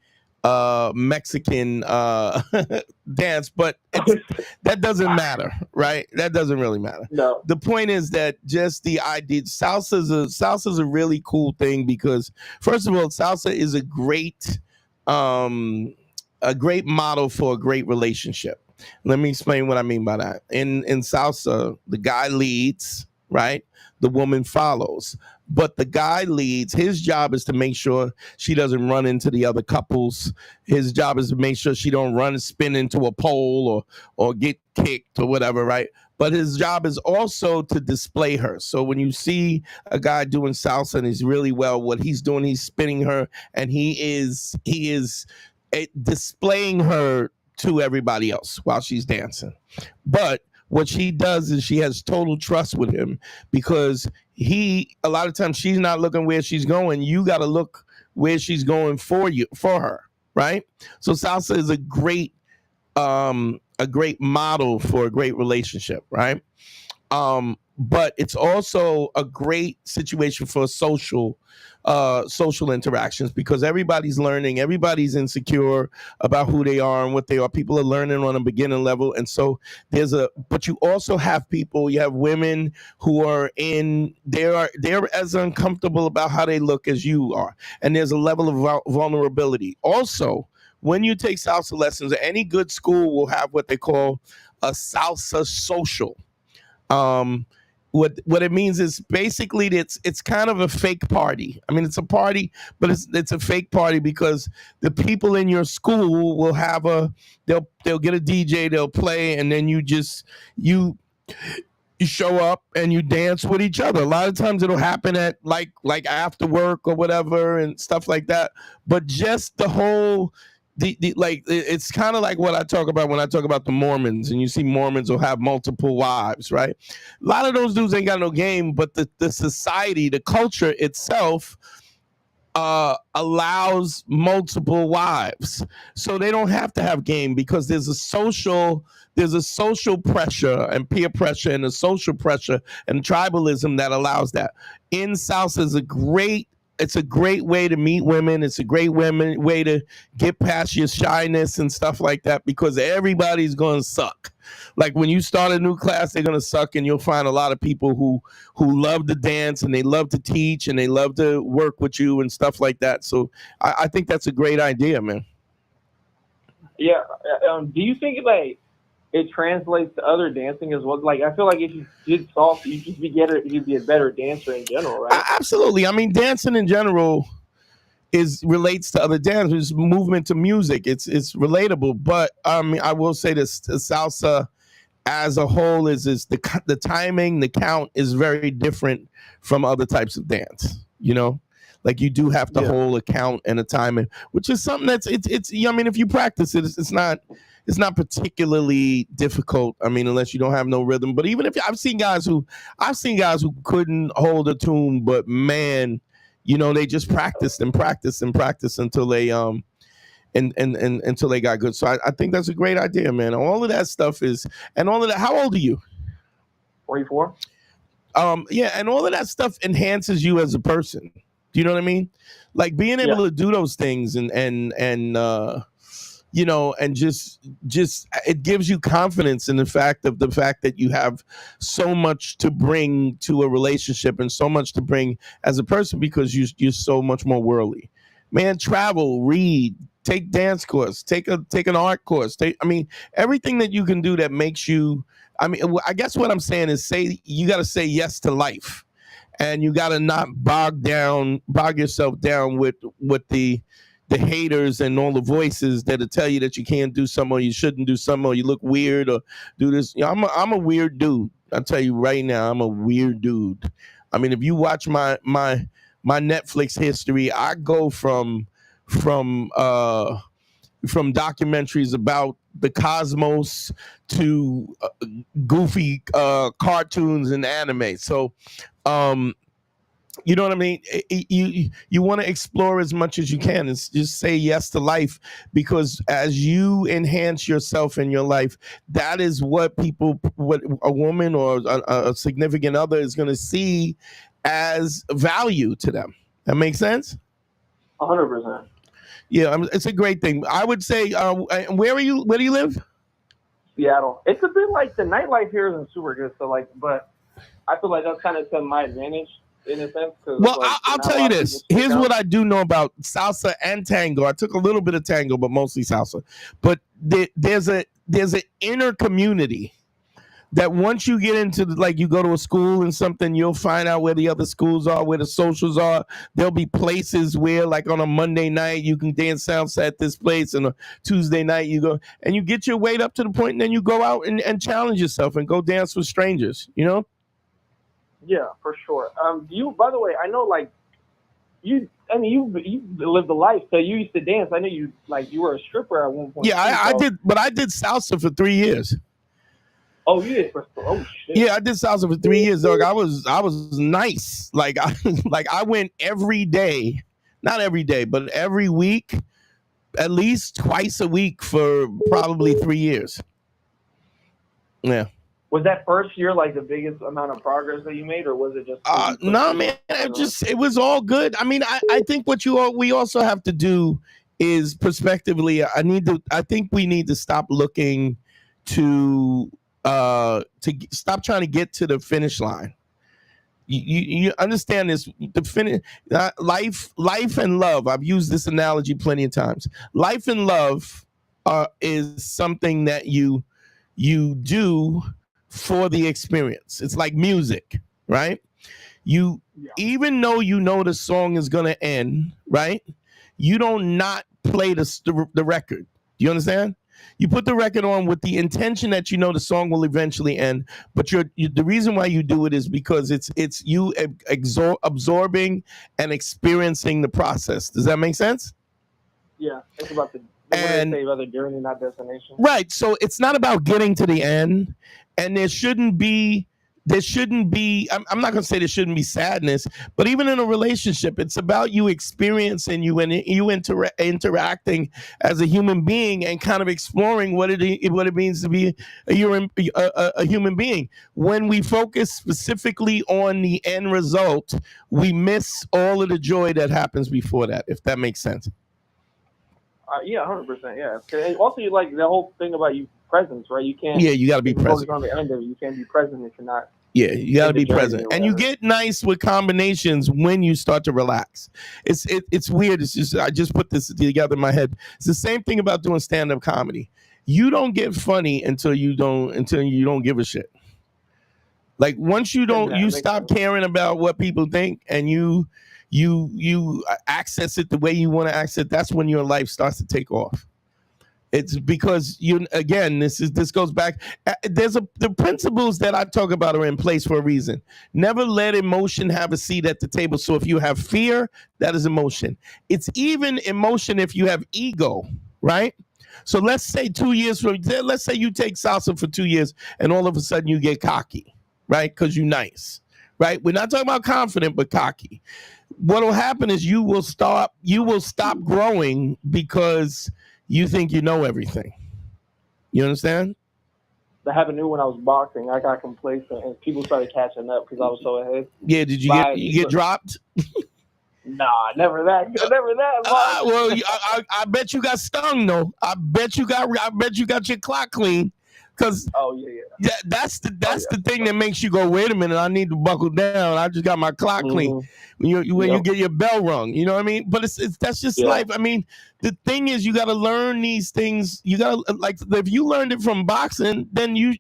Mexican dance, but that doesn't matter, right? That doesn't really matter. No. The point is that just the idea, salsa is a really cool thing because, first of all, salsa is a great model for a great relationship. Let me explain what I mean by that. In salsa, the guy leads, right? The woman follows. But the guy leads. His job is to make sure she doesn't run into the other couples. His job is to make sure she don't run and spin into a pole or get kicked or whatever, right? But his job is also to display her. So when you see a guy doing salsa and he's really well, what he's doing, he's spinning her, and he is displaying her to everybody else while she's dancing. But what she does is she has total trust with him because a lot of times she's not looking where she's going. You got to look where she's going for her, right? So salsa is a great model for a great relationship, right? But it's also a great situation for social interactions because everybody's learning, everybody's insecure about who they are and what they are. People are learning on a beginning level. And so but you also have you have women who are they're as uncomfortable about how they look as you are. And there's a level of vulnerability. Also, when you take salsa lessons, any good school will have what they call a salsa social. What it means is basically it's kind of a fake party. I mean, it's a party, but it's a fake party because the people in your school will have they'll get a DJ, they'll play, and then you show up and you dance with each other. A lot of times it'll happen at like after work or whatever and stuff like that. But just the whole it's kind of like what I talk about when I talk about the Mormons, and you see Mormons will have multiple wives, right? A lot of those dudes ain't got no game, but the society, the culture itself allows multiple wives, so they don't have to have game, because there's a social pressure and peer pressure and a social pressure and tribalism that allows that. In salsa is it's a great way to meet women. It's a great way to get past your shyness and stuff like that, because everybody's going to suck. Like when you start a new class, they're going to suck, and you'll find a lot of people who love to dance and they love to teach and they love to work with you and stuff like that. So I think that's a great idea, man. Yeah. Do you think like it translates to other dancing as well? Like I feel like if you did salsa, you'd be a better dancer in general, right? Absolutely. I mean, dancing in general relates to other dances, movement to music. It's relatable, but I will say this: salsa as a whole is the timing, the count is very different from other types of dance. You know, like you do have to hold a count and a timing, which is something that's it's. I mean, if you practice it, it's not particularly difficult. I mean, unless you don't have no rhythm. But even if I've seen guys who couldn't hold a tune, but man, you know, they just practiced until they until they got good. So I think that's a great idea, man. All of that stuff how old are you? 44. Yeah, and all of that stuff enhances you as a person. Do you know what I mean? Like being able to do those things and you know, and just it gives you confidence in the fact that you have so much to bring to a relationship and so much to bring as a person, because you're so much more worldly. Man, travel, read, take dance course, take an art course. Everything that you can do that makes you. I mean, I guess what I'm saying is you got to say yes to life, and you got to not bog yourself down with the haters and all the voices that'll tell you that you can't do something or you shouldn't do something or you look weird or do this. You know, I'm a weird dude. I'll tell you right now, I'm a weird dude. I mean, if you watch my Netflix history, I go from documentaries about the cosmos to goofy cartoons and anime. So, you know what I mean? You want to explore as much as you can. It's just say yes to life, because as you enhance yourself in your life, that is what a woman or a significant other is going to see as value to them. That makes sense? 100%. Yeah, it's a great thing. I would say, where do you live? Seattle. It's a bit like the nightlife here isn't super good. So but I feel like that's kind of to my advantage in a sense. Well, I'll tell you this. Here's what I do know about salsa and tango. I took a little bit of tango, but mostly salsa. But there's an inner community that once you get into you go to a school and something, you'll find out where the other schools are, where the socials are. There'll be places where, like on a Monday night, you can dance salsa at this place, and a Tuesday night you go and you get your weight up to the point, and then you go out and challenge yourself and go dance with strangers. You know? Yeah, for sure. By the way, I know you lived a life, so you used to dance. I know you were a stripper at one point. Yeah, I did, but I did salsa for 3 years. Oh, you did? Oh shit. Yeah, I did salsa for 3 years, dog. I was nice. I went every day, not every day, but every week, at least twice a week for probably 3 years. Yeah. Was that first year the biggest amount of progress that you made, or was it just? No, man. It was all good. I mean, I think we also have to do is prospectively. I think we need to stop looking to stop trying to get to the finish line. You understand this? Life and love. I've used this analogy plenty of times. Life and love is something that you do for the experience. It's like music, right? Even though you know the song is gonna end, right? You don't not play the record. Do you understand? You put the record on with the intention that you know the song will eventually end, but the reason why you do it is because it's you absorbing and experiencing the process. Does that make sense? Yeah, it's about And they say rather journey, not destination. Right. So it's not about getting to the end, and there shouldn't be. I'm not going to say there shouldn't be sadness, but even in a relationship, it's about you experiencing interacting as a human being and kind of exploring what it means to be a human being. When we focus specifically on the end result, we miss all of the joy that happens before that, if that makes sense. Yeah, 100%. Yeah. And also, you like the whole thing about you presence, right? You can't. Yeah, you got to be present. Focus on the end of it. You can't be present if you're not. Yeah, you got to be present, and you get nice with combinations when you start to relax. It's weird. It's just I just put this together in my head. It's the same thing about doing stand-up comedy. You don't get funny until you don't give a shit. Like once you stop caring about what people think, and you access it the way you want to access it. That's when your life starts to take off. It's because this goes back. The principles that I talk about are in place for a reason. Never let emotion have a seat at the table. So if you have fear, that is emotion. It's even emotion if you have ego, right? So let's say 2 years let's say you take salsa for 2 years and all of a sudden you get cocky, right? Because you're nice, right? We're not talking about confident, but cocky. What will happen is you will stop growing because you think you know everything. You understand? That happened to me when I was boxing. I got complacent, and people started catching up because I was so ahead. Yeah, did you get dropped? Nah, never that. Never that. Well, I bet you got stung though. I bet you got your clock clean. Because that's the thing that makes you go, wait a minute, I need to buckle down. I just got my clock clean. When you get your bell rung, you know what I mean? But that's just life. I mean, the thing is, you got to learn these things. You got to, like, if you learned it from boxing, then you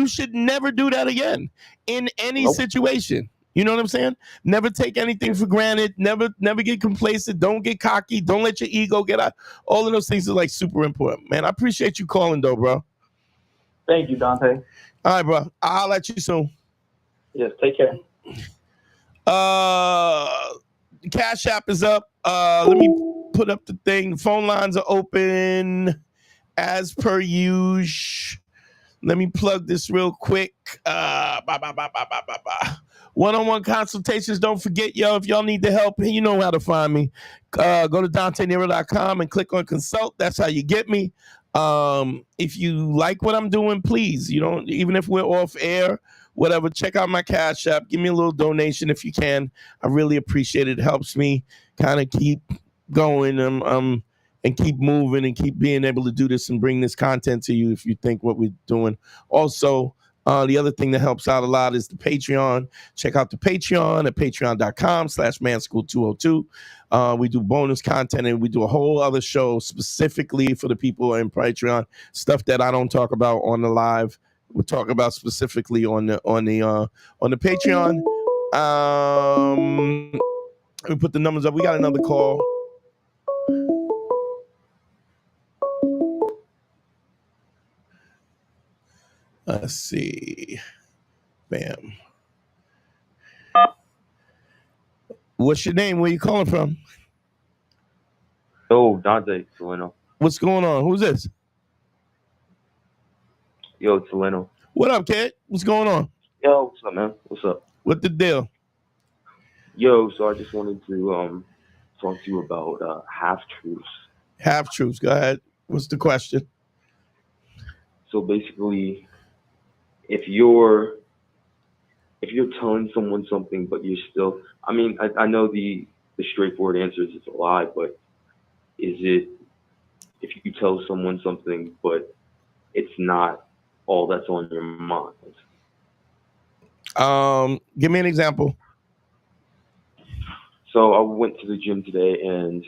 should never do that again in any situation. You know what I'm saying? Never take anything for granted. Never get complacent. Don't get cocky. Don't let your ego get out. All of those things are like super important, man. I appreciate you calling though, bro. Thank you, Dante. All right, bro. I'll let you soon. Yes, take care. The Cash App is up. Let me put up the thing. The phone lines are open as per usual. Let me plug this real quick. One-on-one consultations. Don't forget, yo, if y'all need the help, you know how to find me. Go to DanteNero.com and click on consult. That's how you get me. If you like what I'm doing, please, even if we're off air, whatever, check out my Cash App. Give me a little donation if you can. I really appreciate it. It helps me kind of keep going and keep moving and keep being able to do this and bring this content to you if you think what we're doing. Also, the other thing that helps out a lot is the Patreon. Check out the Patreon at patreon.com/manschool202. We do bonus content and we do a whole other show specifically for the people in Patreon. Stuff that I don't talk about on the live. We'll talk about specifically on the Patreon. Let me put the numbers up. We got another call. Let's see. Bam. What's your name? Where you calling from? Yo, Dante, Soleno. What's going on? Who's this? Yo, Soleno. What up, kid? What's going on? Yo, what's up, man? What's up? What the deal? Yo, so I just wanted to talk to you about half-truths. Half-truths. Go ahead. What's the question? So basically, if you're telling someone something, but you're still, I know the straightforward answer is it's a lie, but is it, if you tell someone something, but it's not all that's on your mind? Give me an example. So I went to the gym today, and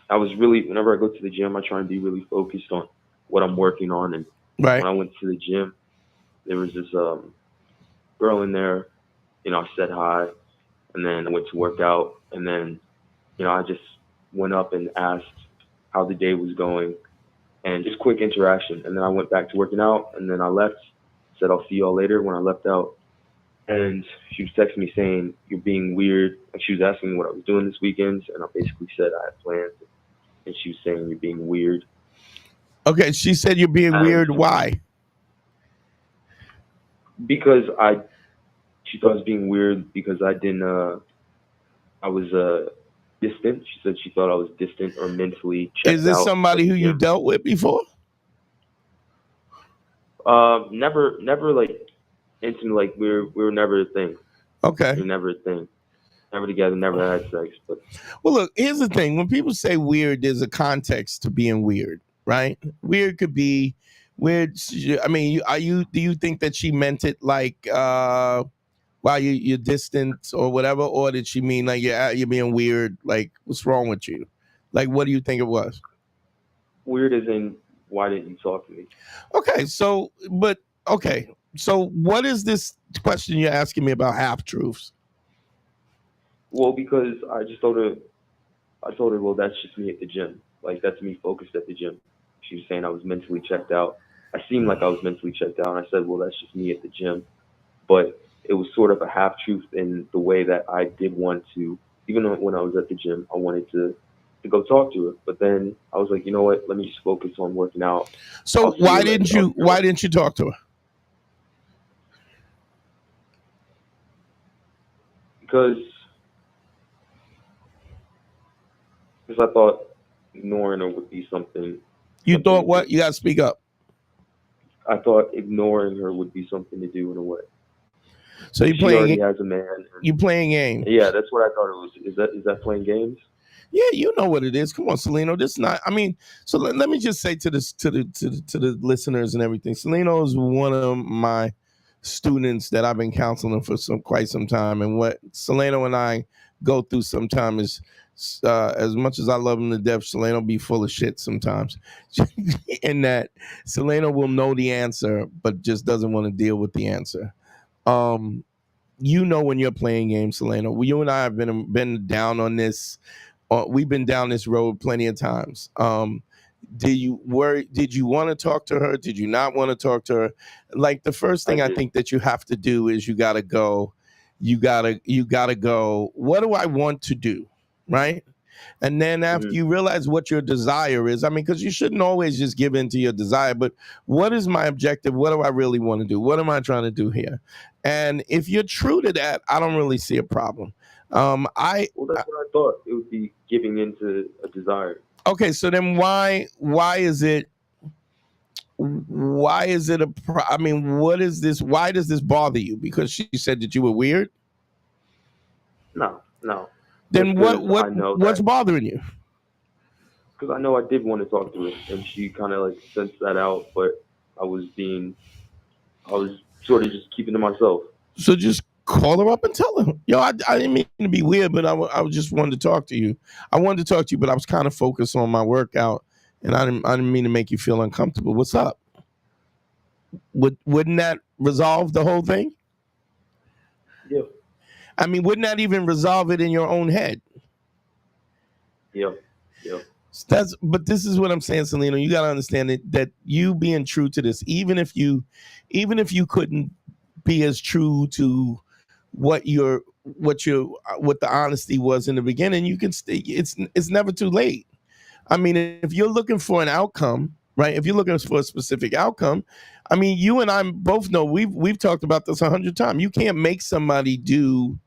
I was whenever I go to the gym, I try and be really focused on what I'm working on. And when I went to the gym, there was this girl in there, I said hi, and then I went to work out, and then, I just went up and asked how the day was going, and just quick interaction. And then I went back to working out, and then I left, said I'll see y'all later when I left out. And she was texting me saying, you're being weird. And she was asking me what I was doing this weekend, and I basically said I had plans. and she was saying you're being weird. Okay, she said you're being weird. Why? Because she thought I was being weird because I was distant. She said she thought I was distant or mentally checked out. Is this somebody who you dealt with before? Never like intimate. Like we were never a thing. Okay. We were never a thing. Never together. Never had sex. But well, look. Here's the thing. When people say weird, there's a context to being weird, right? Weird could be weird. I mean, do you think that she meant it like while you're distant or whatever, or did she mean like you're being weird? Like what's wrong with you? Like what do you think it was? Weird as in why didn't you talk to me? Okay, so what is this question you're asking me about half truths? Well, because I told her, well, that's just me at the gym. Like, that's me focused at the gym. She was saying I was mentally checked out. I seemed like I was mentally checked out. And I said, well, that's just me at the gym. But it was sort of a half truth in the way that I did want to, even when I was at the gym, I wanted to go talk to her. But then I was like, you know what? Let me just focus on working out. So why didn't you talk to her? Because I thought ignoring her would be something. You thought what? You gotta speak up. I thought ignoring her would be something to do in a way. So she already has a man. You playing games? Yeah, that's what I thought it was. Is that playing games? Yeah, you know what it is. Come on, Celino. This is not. I mean, so let me just say to the listeners and everything. Celino is one of my students that I've been counseling for quite some time, and what Celino and I go through sometimes is, as much as I love him to death, Celino be full of shit sometimes. In that Celino will know the answer, but just doesn't want to deal with the answer. You know when you're playing games, Celino. You and I have been down on this. We've been down this road plenty of times. Did you want to talk to her? Did you not want to talk to her? Like the first thing I think that you have to do is you gotta go. You gotta go. What do I want to do, right? And then after you realize what your desire is, I mean, because you shouldn't always just give in to your desire, but what is my objective? What do I really want to do? What am I trying to do here? And if you're true to that, I don't really see a problem. Well, that's what I thought. It would be giving into a desire. Okay, so then why is it I mean, what is this? Why does this bother you? Because she said that you were weird? No. Then what's bothering you? Because I know I did want to talk to her, and she kind of like sensed that out, but I was sort of just keeping to myself. So just call her up and tell her. Yo, I didn't mean to be weird, but I just wanted to talk to you. I wanted to talk to you, but I was kind of focused on my workout, and I didn't mean to make you feel uncomfortable. What's up? Wouldn't that resolve the whole thing? Yeah. I mean, wouldn't that even resolve it in your own head? Yeah. But this is what I'm saying, Celino. You gotta understand that you being true to this, even if you couldn't be as true to what the honesty was in the beginning, you can stay. It's never too late. I mean, if you're looking for an outcome, right? If you're looking for a specific outcome, I mean, you and I both know we've talked about this 100 times. You can't make somebody do,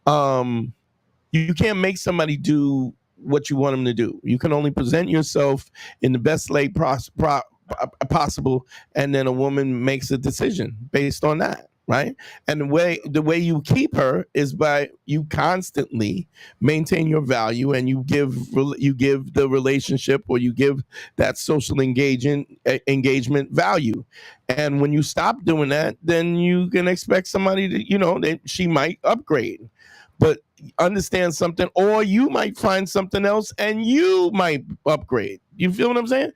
you can't make somebody do what you want them to do. You can only present yourself in the best light possible, and then a woman makes a decision based on that. Right. And the way you keep her is by you constantly maintain your value, and you give the relationship, or you give that social engagement value. And when you stop doing that, then you can expect somebody to, she might upgrade, but understand something, or you might find something else and you might upgrade. You feel what I'm saying?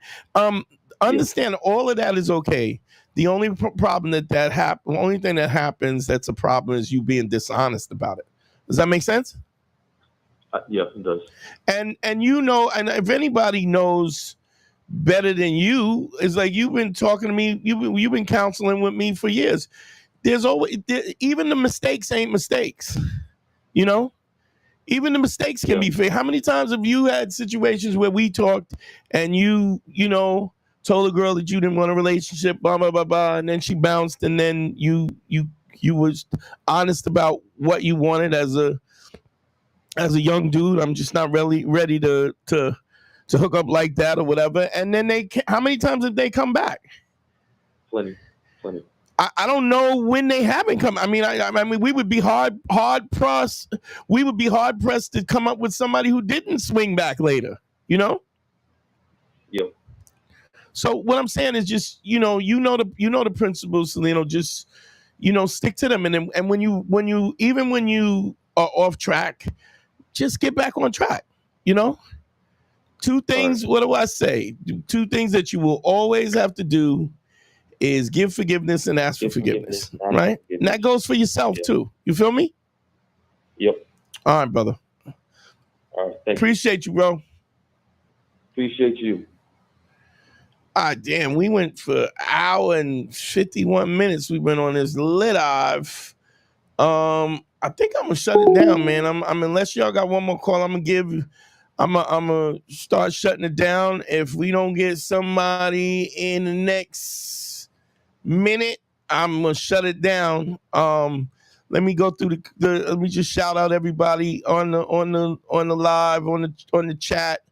Understand all of that is okay. The only problem the only thing that happens that's a problem is you being dishonest about it. Does that make sense? Yeah, it does. And and if anybody knows better than you, it's like you've been talking to me, you've been counseling with me for years. There's always even the mistakes ain't mistakes. Even the mistakes can be fixed. How many times have you had situations where we talked and you told a girl that you didn't want a relationship, blah blah blah blah, and then she bounced, and then you was honest about what you wanted as a young dude. I'm just not really ready to hook up like that or whatever. And then how many times have they come back? Plenty. I don't know when they haven't come. I mean, we would be hard pressed. We would be hard pressed to come up with somebody who didn't swing back later. Yep. So what I'm saying is just you know the principles, Salino. Just stick to them, and when you are off track, just get back on track. Two things. What do I say? Two things that you will always have to do is give forgiveness and ask for forgiveness, right? And that goes for yourself too. You feel me? Yep. All right, brother. All right. Appreciate you, bro. Appreciate you. Damn, we went for an hour and 51 minutes. We went on this lit dive. I think I'm gonna shut it down, man. Unless y'all got one more call, I'm gonna start shutting it down. If we don't get somebody in the next minute, I'm gonna shut it down. Let me go through let me just shout out everybody on the live, on the chat.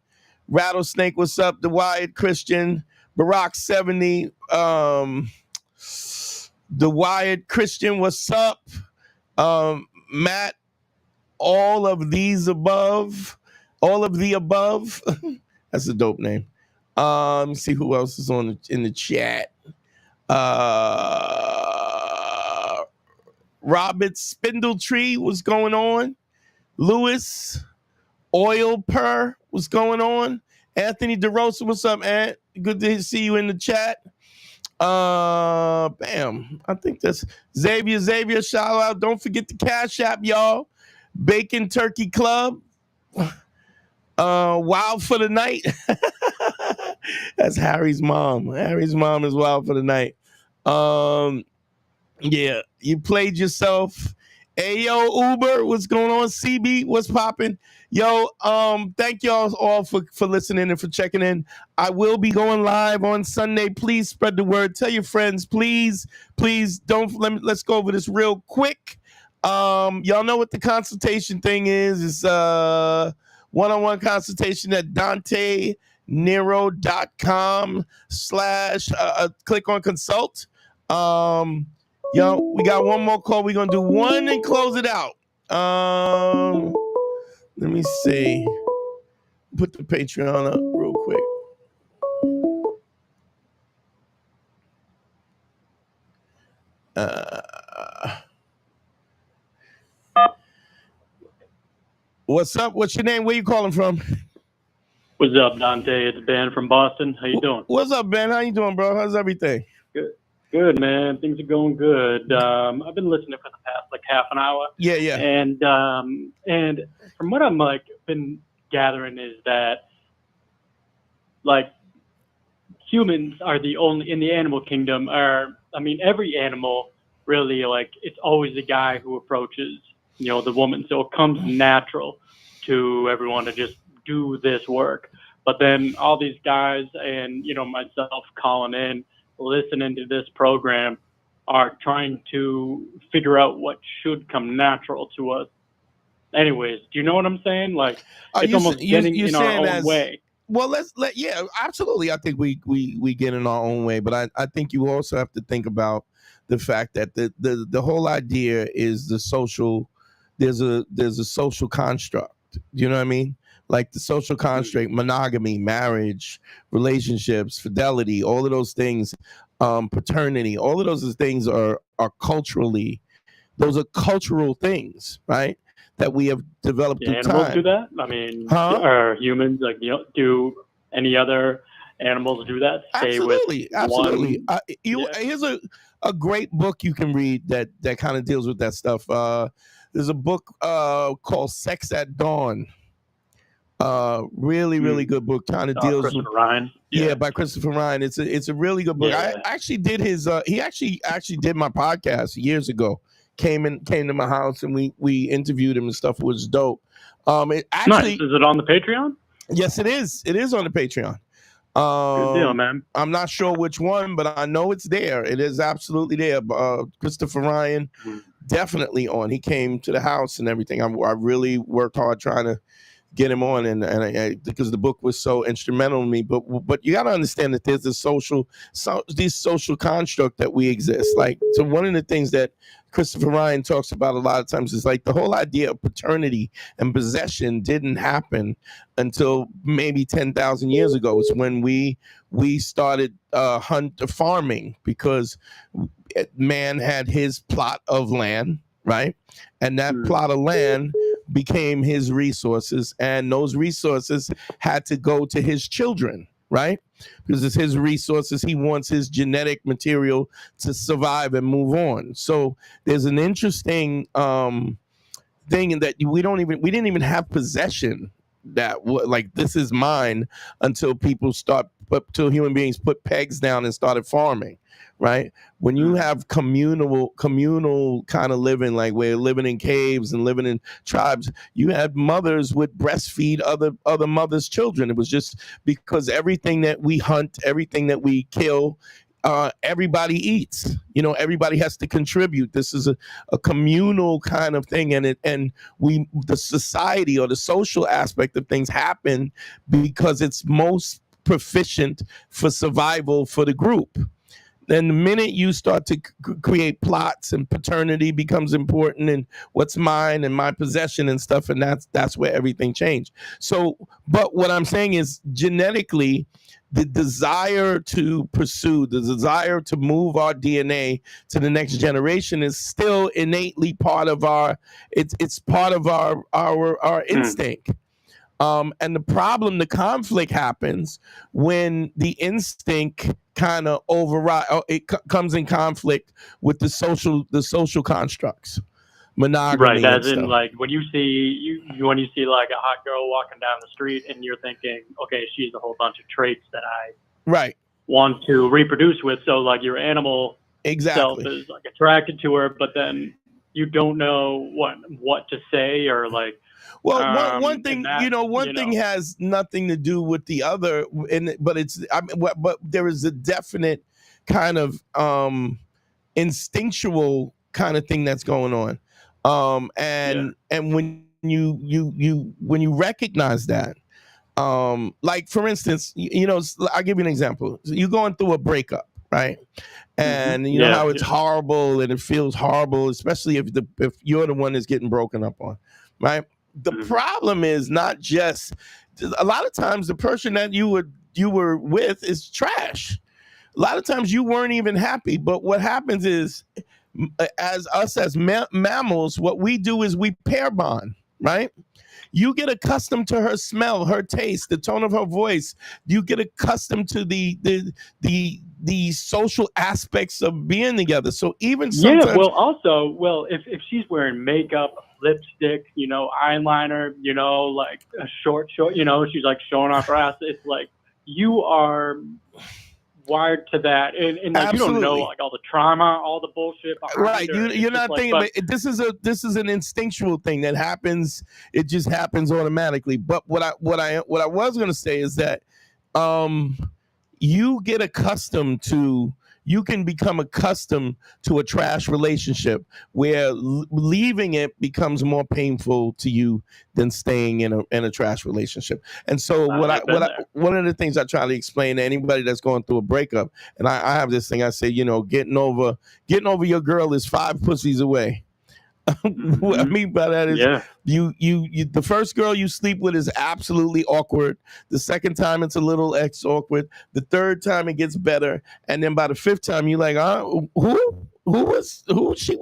Rattlesnake, what's up? The Wired Christian, Barack 70, the Wired Christian, what's up? Matt, all of the above. That's a dope name. Let me see who else is in the chat. Robert Spindletree, what's going on? Lewis Oil Per, what's going on? Anthony DeRosa, what's up, Ant? Good to see you in the chat. Bam. I think that's Xavier, shout out. Don't forget the Cash App, y'all. Bacon Turkey Club. Wild for the Night. That's Harry's mom. Harry's mom is Wild for the Night. Yeah, you played yourself. Hey, yo, Uber, what's going on? CB, what's popping? Yo, thank y'all all for listening and for checking in. I will be going live on Sunday. Please spread the word. Tell your friends, please don't let's go over this real quick. Y'all know what the consultation thing is. It's one-on-one consultation at dantenero.com/ click on consult. Yo, we got one more call. We're gonna do one and close it out. Let me see. Put the Patreon up real quick. What's up? What's your name? Where you calling from? What's up, Dante? It's Ben from Boston. How you doing? What's up, Ben? How you doing, bro? How's everything? Good, man. Things are going good. I've been listening for the past half an hour. Yeah. And from what I'm been gathering is that humans are the only in the animal kingdom every animal really it's always the guy who approaches the woman, so it comes natural to everyone to just do this work. But then all these guys and myself calling in, listening to this program, are trying to figure out what should come natural to us. Anyways, do you know what I'm saying? It's almost getting in our own way. Well, yeah, absolutely. I think we get in our own way, but I think you also have to think about the fact that the whole idea is the social. There's a social construct. You know what I mean? Like the social construct, monogamy, marriage, relationships, fidelity, all of those things, paternity, all of those things are culturally. Those are cultural things, right? That we have developed through animals time. do that? Are humans do any other animals do that? Stay Absolutely. One? Here's a great book you can read that kind of deals with that stuff. There's a book called Sex at Dawn. Really good book. Kind of deals with Ryan. Yeah, by Christopher Ryan. It's a really good book. Yeah. I actually did his. He actually did my podcast years ago. came to my house and we interviewed him and stuff. It was dope. It Nice. Is it on the Patreon? Yes, it is. It is on the Patreon. Good deal, man. I'm not sure which one, but I know it's there. It is absolutely there. Christopher Ryan, definitely on. He came to the house and everything. I really worked hard trying to get him on, and because the book was so instrumental to me. But you got to understand that there's this social construct that we exist. Like, so one of the things that Christopher Ryan talks about a lot of times is like the whole idea of paternity and possession didn't happen until maybe 10,000 years ago. It's when we started farming, because man had his plot of land, right? And that plot of land became his resources, and those resources had to go to his children, right? Because it's his resources. He wants his genetic material to survive and move on. So there's an interesting thing in that we didn't even have possession that like this is mine until human beings put pegs down and started farming, right? When you have communal kind of living, like we're living in caves and living in tribes, you had mothers would breastfeed other mothers' children. It was just because everything that we hunt, everything that we kill, everybody eats. Everybody has to contribute. This is a communal kind of thing, and the society or the social aspect of things happen because it's most proficient for survival for the group. Then the minute you start to create plots and paternity becomes important and what's mine and my possession and stuff, and that's where everything changed. So, but what I'm saying is genetically, the desire to pursue, the desire to move our DNA to the next generation is still innately part of it's part of our instinct. And the conflict happens when the instinct kind of comes in conflict with the social constructs, monogamy. Right, as in like when you see like a hot girl walking down the street and you're thinking, okay, she's a whole bunch of traits that I want to reproduce with. So like your animal self is like attracted to her, but then you don't know what to say or like. Well, one thing, thing has nothing to do with the other, but there is a definite kind of instinctual kind of thing that's going on, and when you recognize that, like for instance, I'll give you an example. You're going through a breakup, right? And you know how it's horrible and it feels horrible, especially if you're the one that's getting broken up on, right? The problem is not just a lot of times the person that you were with is trash. A lot of times you weren't even happy, but what happens is as mammals, what we do is we pair bond, right? You get accustomed to her smell, her taste, the tone of her voice. You get accustomed to the social aspects of being together. So even sometimes, if she's wearing makeup, lipstick, eyeliner, like a short, she's like showing off her ass. It's like you are wired to that, and like, you don't know like all the trauma, all the bullshit behind right. You're not thinking, but this is an instinctual thing that happens. It just happens automatically. But what I was going to say is that you can become accustomed to a trash relationship where leaving it becomes more painful to you than staying in a trash relationship. And so one of the things I try to explain to anybody that's going through a breakup, and I have this thing I say, getting over your girl is 5 pussies away. What I mean by that is you the first girl you sleep with is absolutely awkward. The second time it's a little awkward. The third time it gets better, and then by the 5th time you're like, who she?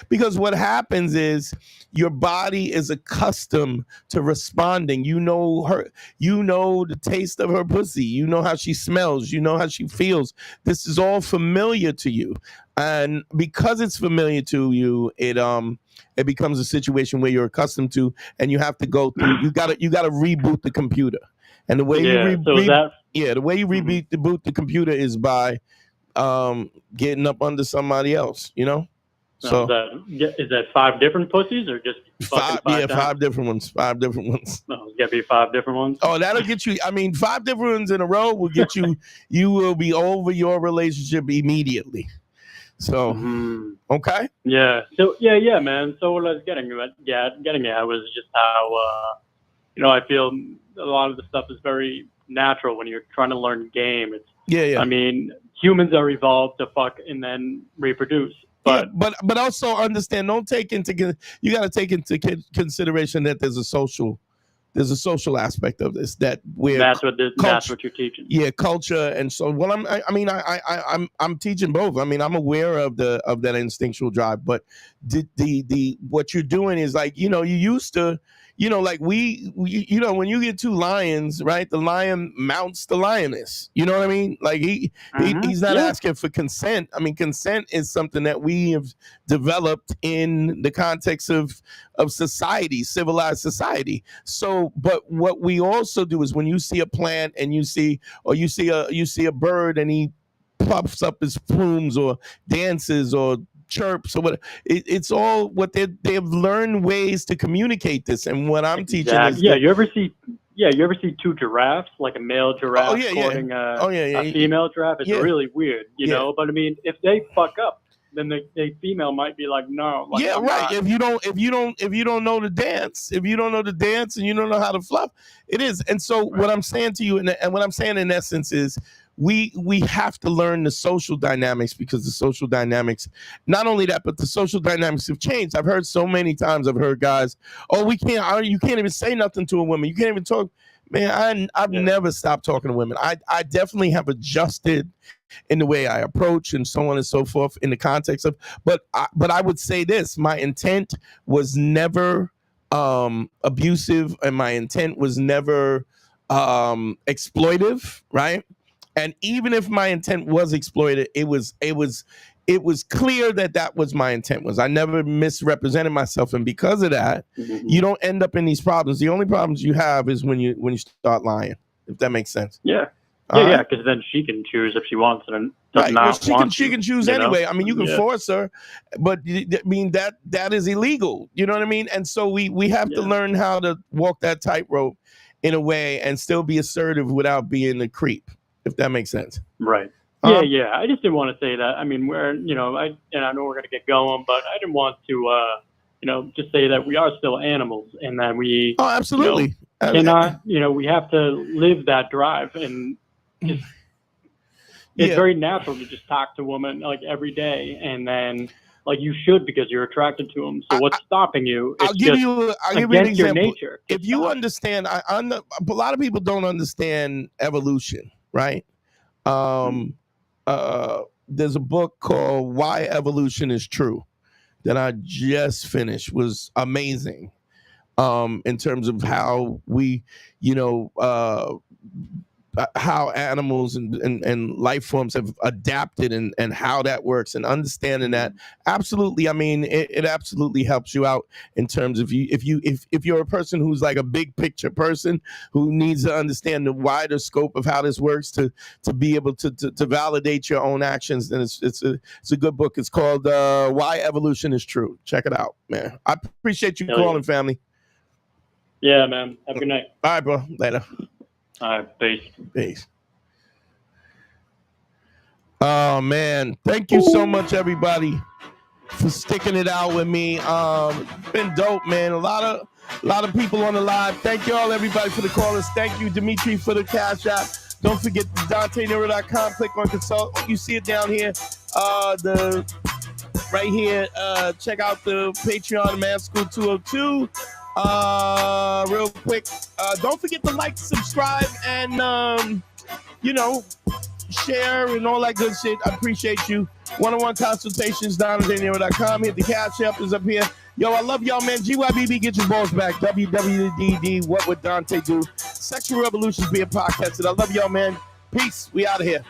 Because what happens is your body is accustomed to responding. You know her. You know the taste of her pussy. You know how she smells. You know how she feels. This is all familiar to you. And because it's familiar to you, it becomes a situation where you're accustomed to, and you have to go through. You gotta reboot the computer, and the way you reboot the computer is by getting up under somebody else. So is that 5 different pussies or just five? Yeah, 5 different ones. 5 different ones. No, it's gotta be 5 different ones. Oh, that'll get you. I mean, 5 different ones in a row will get you. You will be over your relationship immediately. So, okay. Yeah. So yeah, man. So what I was getting at was just how I feel a lot of the stuff is very natural when you're trying to learn game. It's I mean, humans are evolved to fuck and then reproduce. But but also understand. You got to take into consideration that there's a social aspect of this that's what you're teaching. Yeah, culture. And so I'm teaching both. I mean, I'm aware of that instinctual drive, but the what you're doing is like, you used to, like we when you get 2 lions, right? The lion mounts the lioness. You know what I mean? Like he's not asking for consent. I mean, consent is something that we have developed in the context of society, civilized society. So, but what we also do is when you see a plant and you see a bird and he puffs up his plumes or dances or chirps or what, it's all what they've learned ways to communicate this. And what I'm teaching is you ever see 2 giraffes, like a male giraffe courting a female giraffe? It's really weird, you know. But I mean, if they fuck up, then the female might be like, no. Like, yeah, right. If you don't know the dance, and you don't know how to fluff, it is. And so what I'm saying to you, and what I'm saying in essence is, we have to learn the social dynamics, because the social dynamics, not only that, but the social dynamics have changed. I've heard so many times, guys, you can't even say nothing to a woman. You can't even talk. Man, I've never stopped talking to women. I definitely have adjusted in the way I approach and so on and so forth in the context of, but I would say this, my intent was never abusive, and my intent was never exploitive, right? And even if my intent was exploited, it was clear that was my intent. Was I never misrepresented myself, and because of that, you don't end up in these problems. The only problems you have is when you start lying, if that makes sense. Yeah. Yeah, because then she can choose if she wants it and does not want. She can choose anyway. I mean, you can force her, but I mean that is illegal. You know what I mean? And so we have to learn how to walk that tightrope in a way and still be assertive without being a creep, if that makes sense. Right. Yeah. I just didn't want to say that. I mean, I know we're going to get going, but I didn't want to, just say that we are still animals and that we. Oh, absolutely. Cannot, we have to live that drive, and it's very natural to just talk to women like every day, and then like you should, because you're attracted to them. So what's stopping you? I'll give you an example. Your nature. If you understand, a lot of people don't understand evolution, right? There's a book called Why Evolution is True that I just finished. Was amazing in terms of how we, how animals and life forms have adapted and how that works, and understanding that. Absolutely. I mean, it absolutely helps you out in terms of if you're a person who's like a big picture person who needs to understand the wider scope of how this works to be able to validate your own actions. Then it's a good book. It's called Why Evolution is True. Check it out, man. I appreciate you calling, family. Yeah, man. Have a good night. All right, bro. Later. All right, peace. Oh man, thank you so much, everybody, for sticking it out with me. It's been dope, man. A lot of people on the live. Thank you all, everybody, for the callers. Thank you, Dimitri, for the cash app. Don't forget DanteNero.com. Click on consult. You see it down here. Right here. Check out the Patreon, Man School 202. Real quick, don't forget to like, subscribe, and share and all that good shit. I appreciate you. One-on-one consultations, DanteNero.com. Hit the cash app is up here. Yo, I love y'all, man. GYBB, get your balls back. WWDD, what would Dante do? Sexual Revolutions being podcasted. I love y'all, man. Peace. We out of here.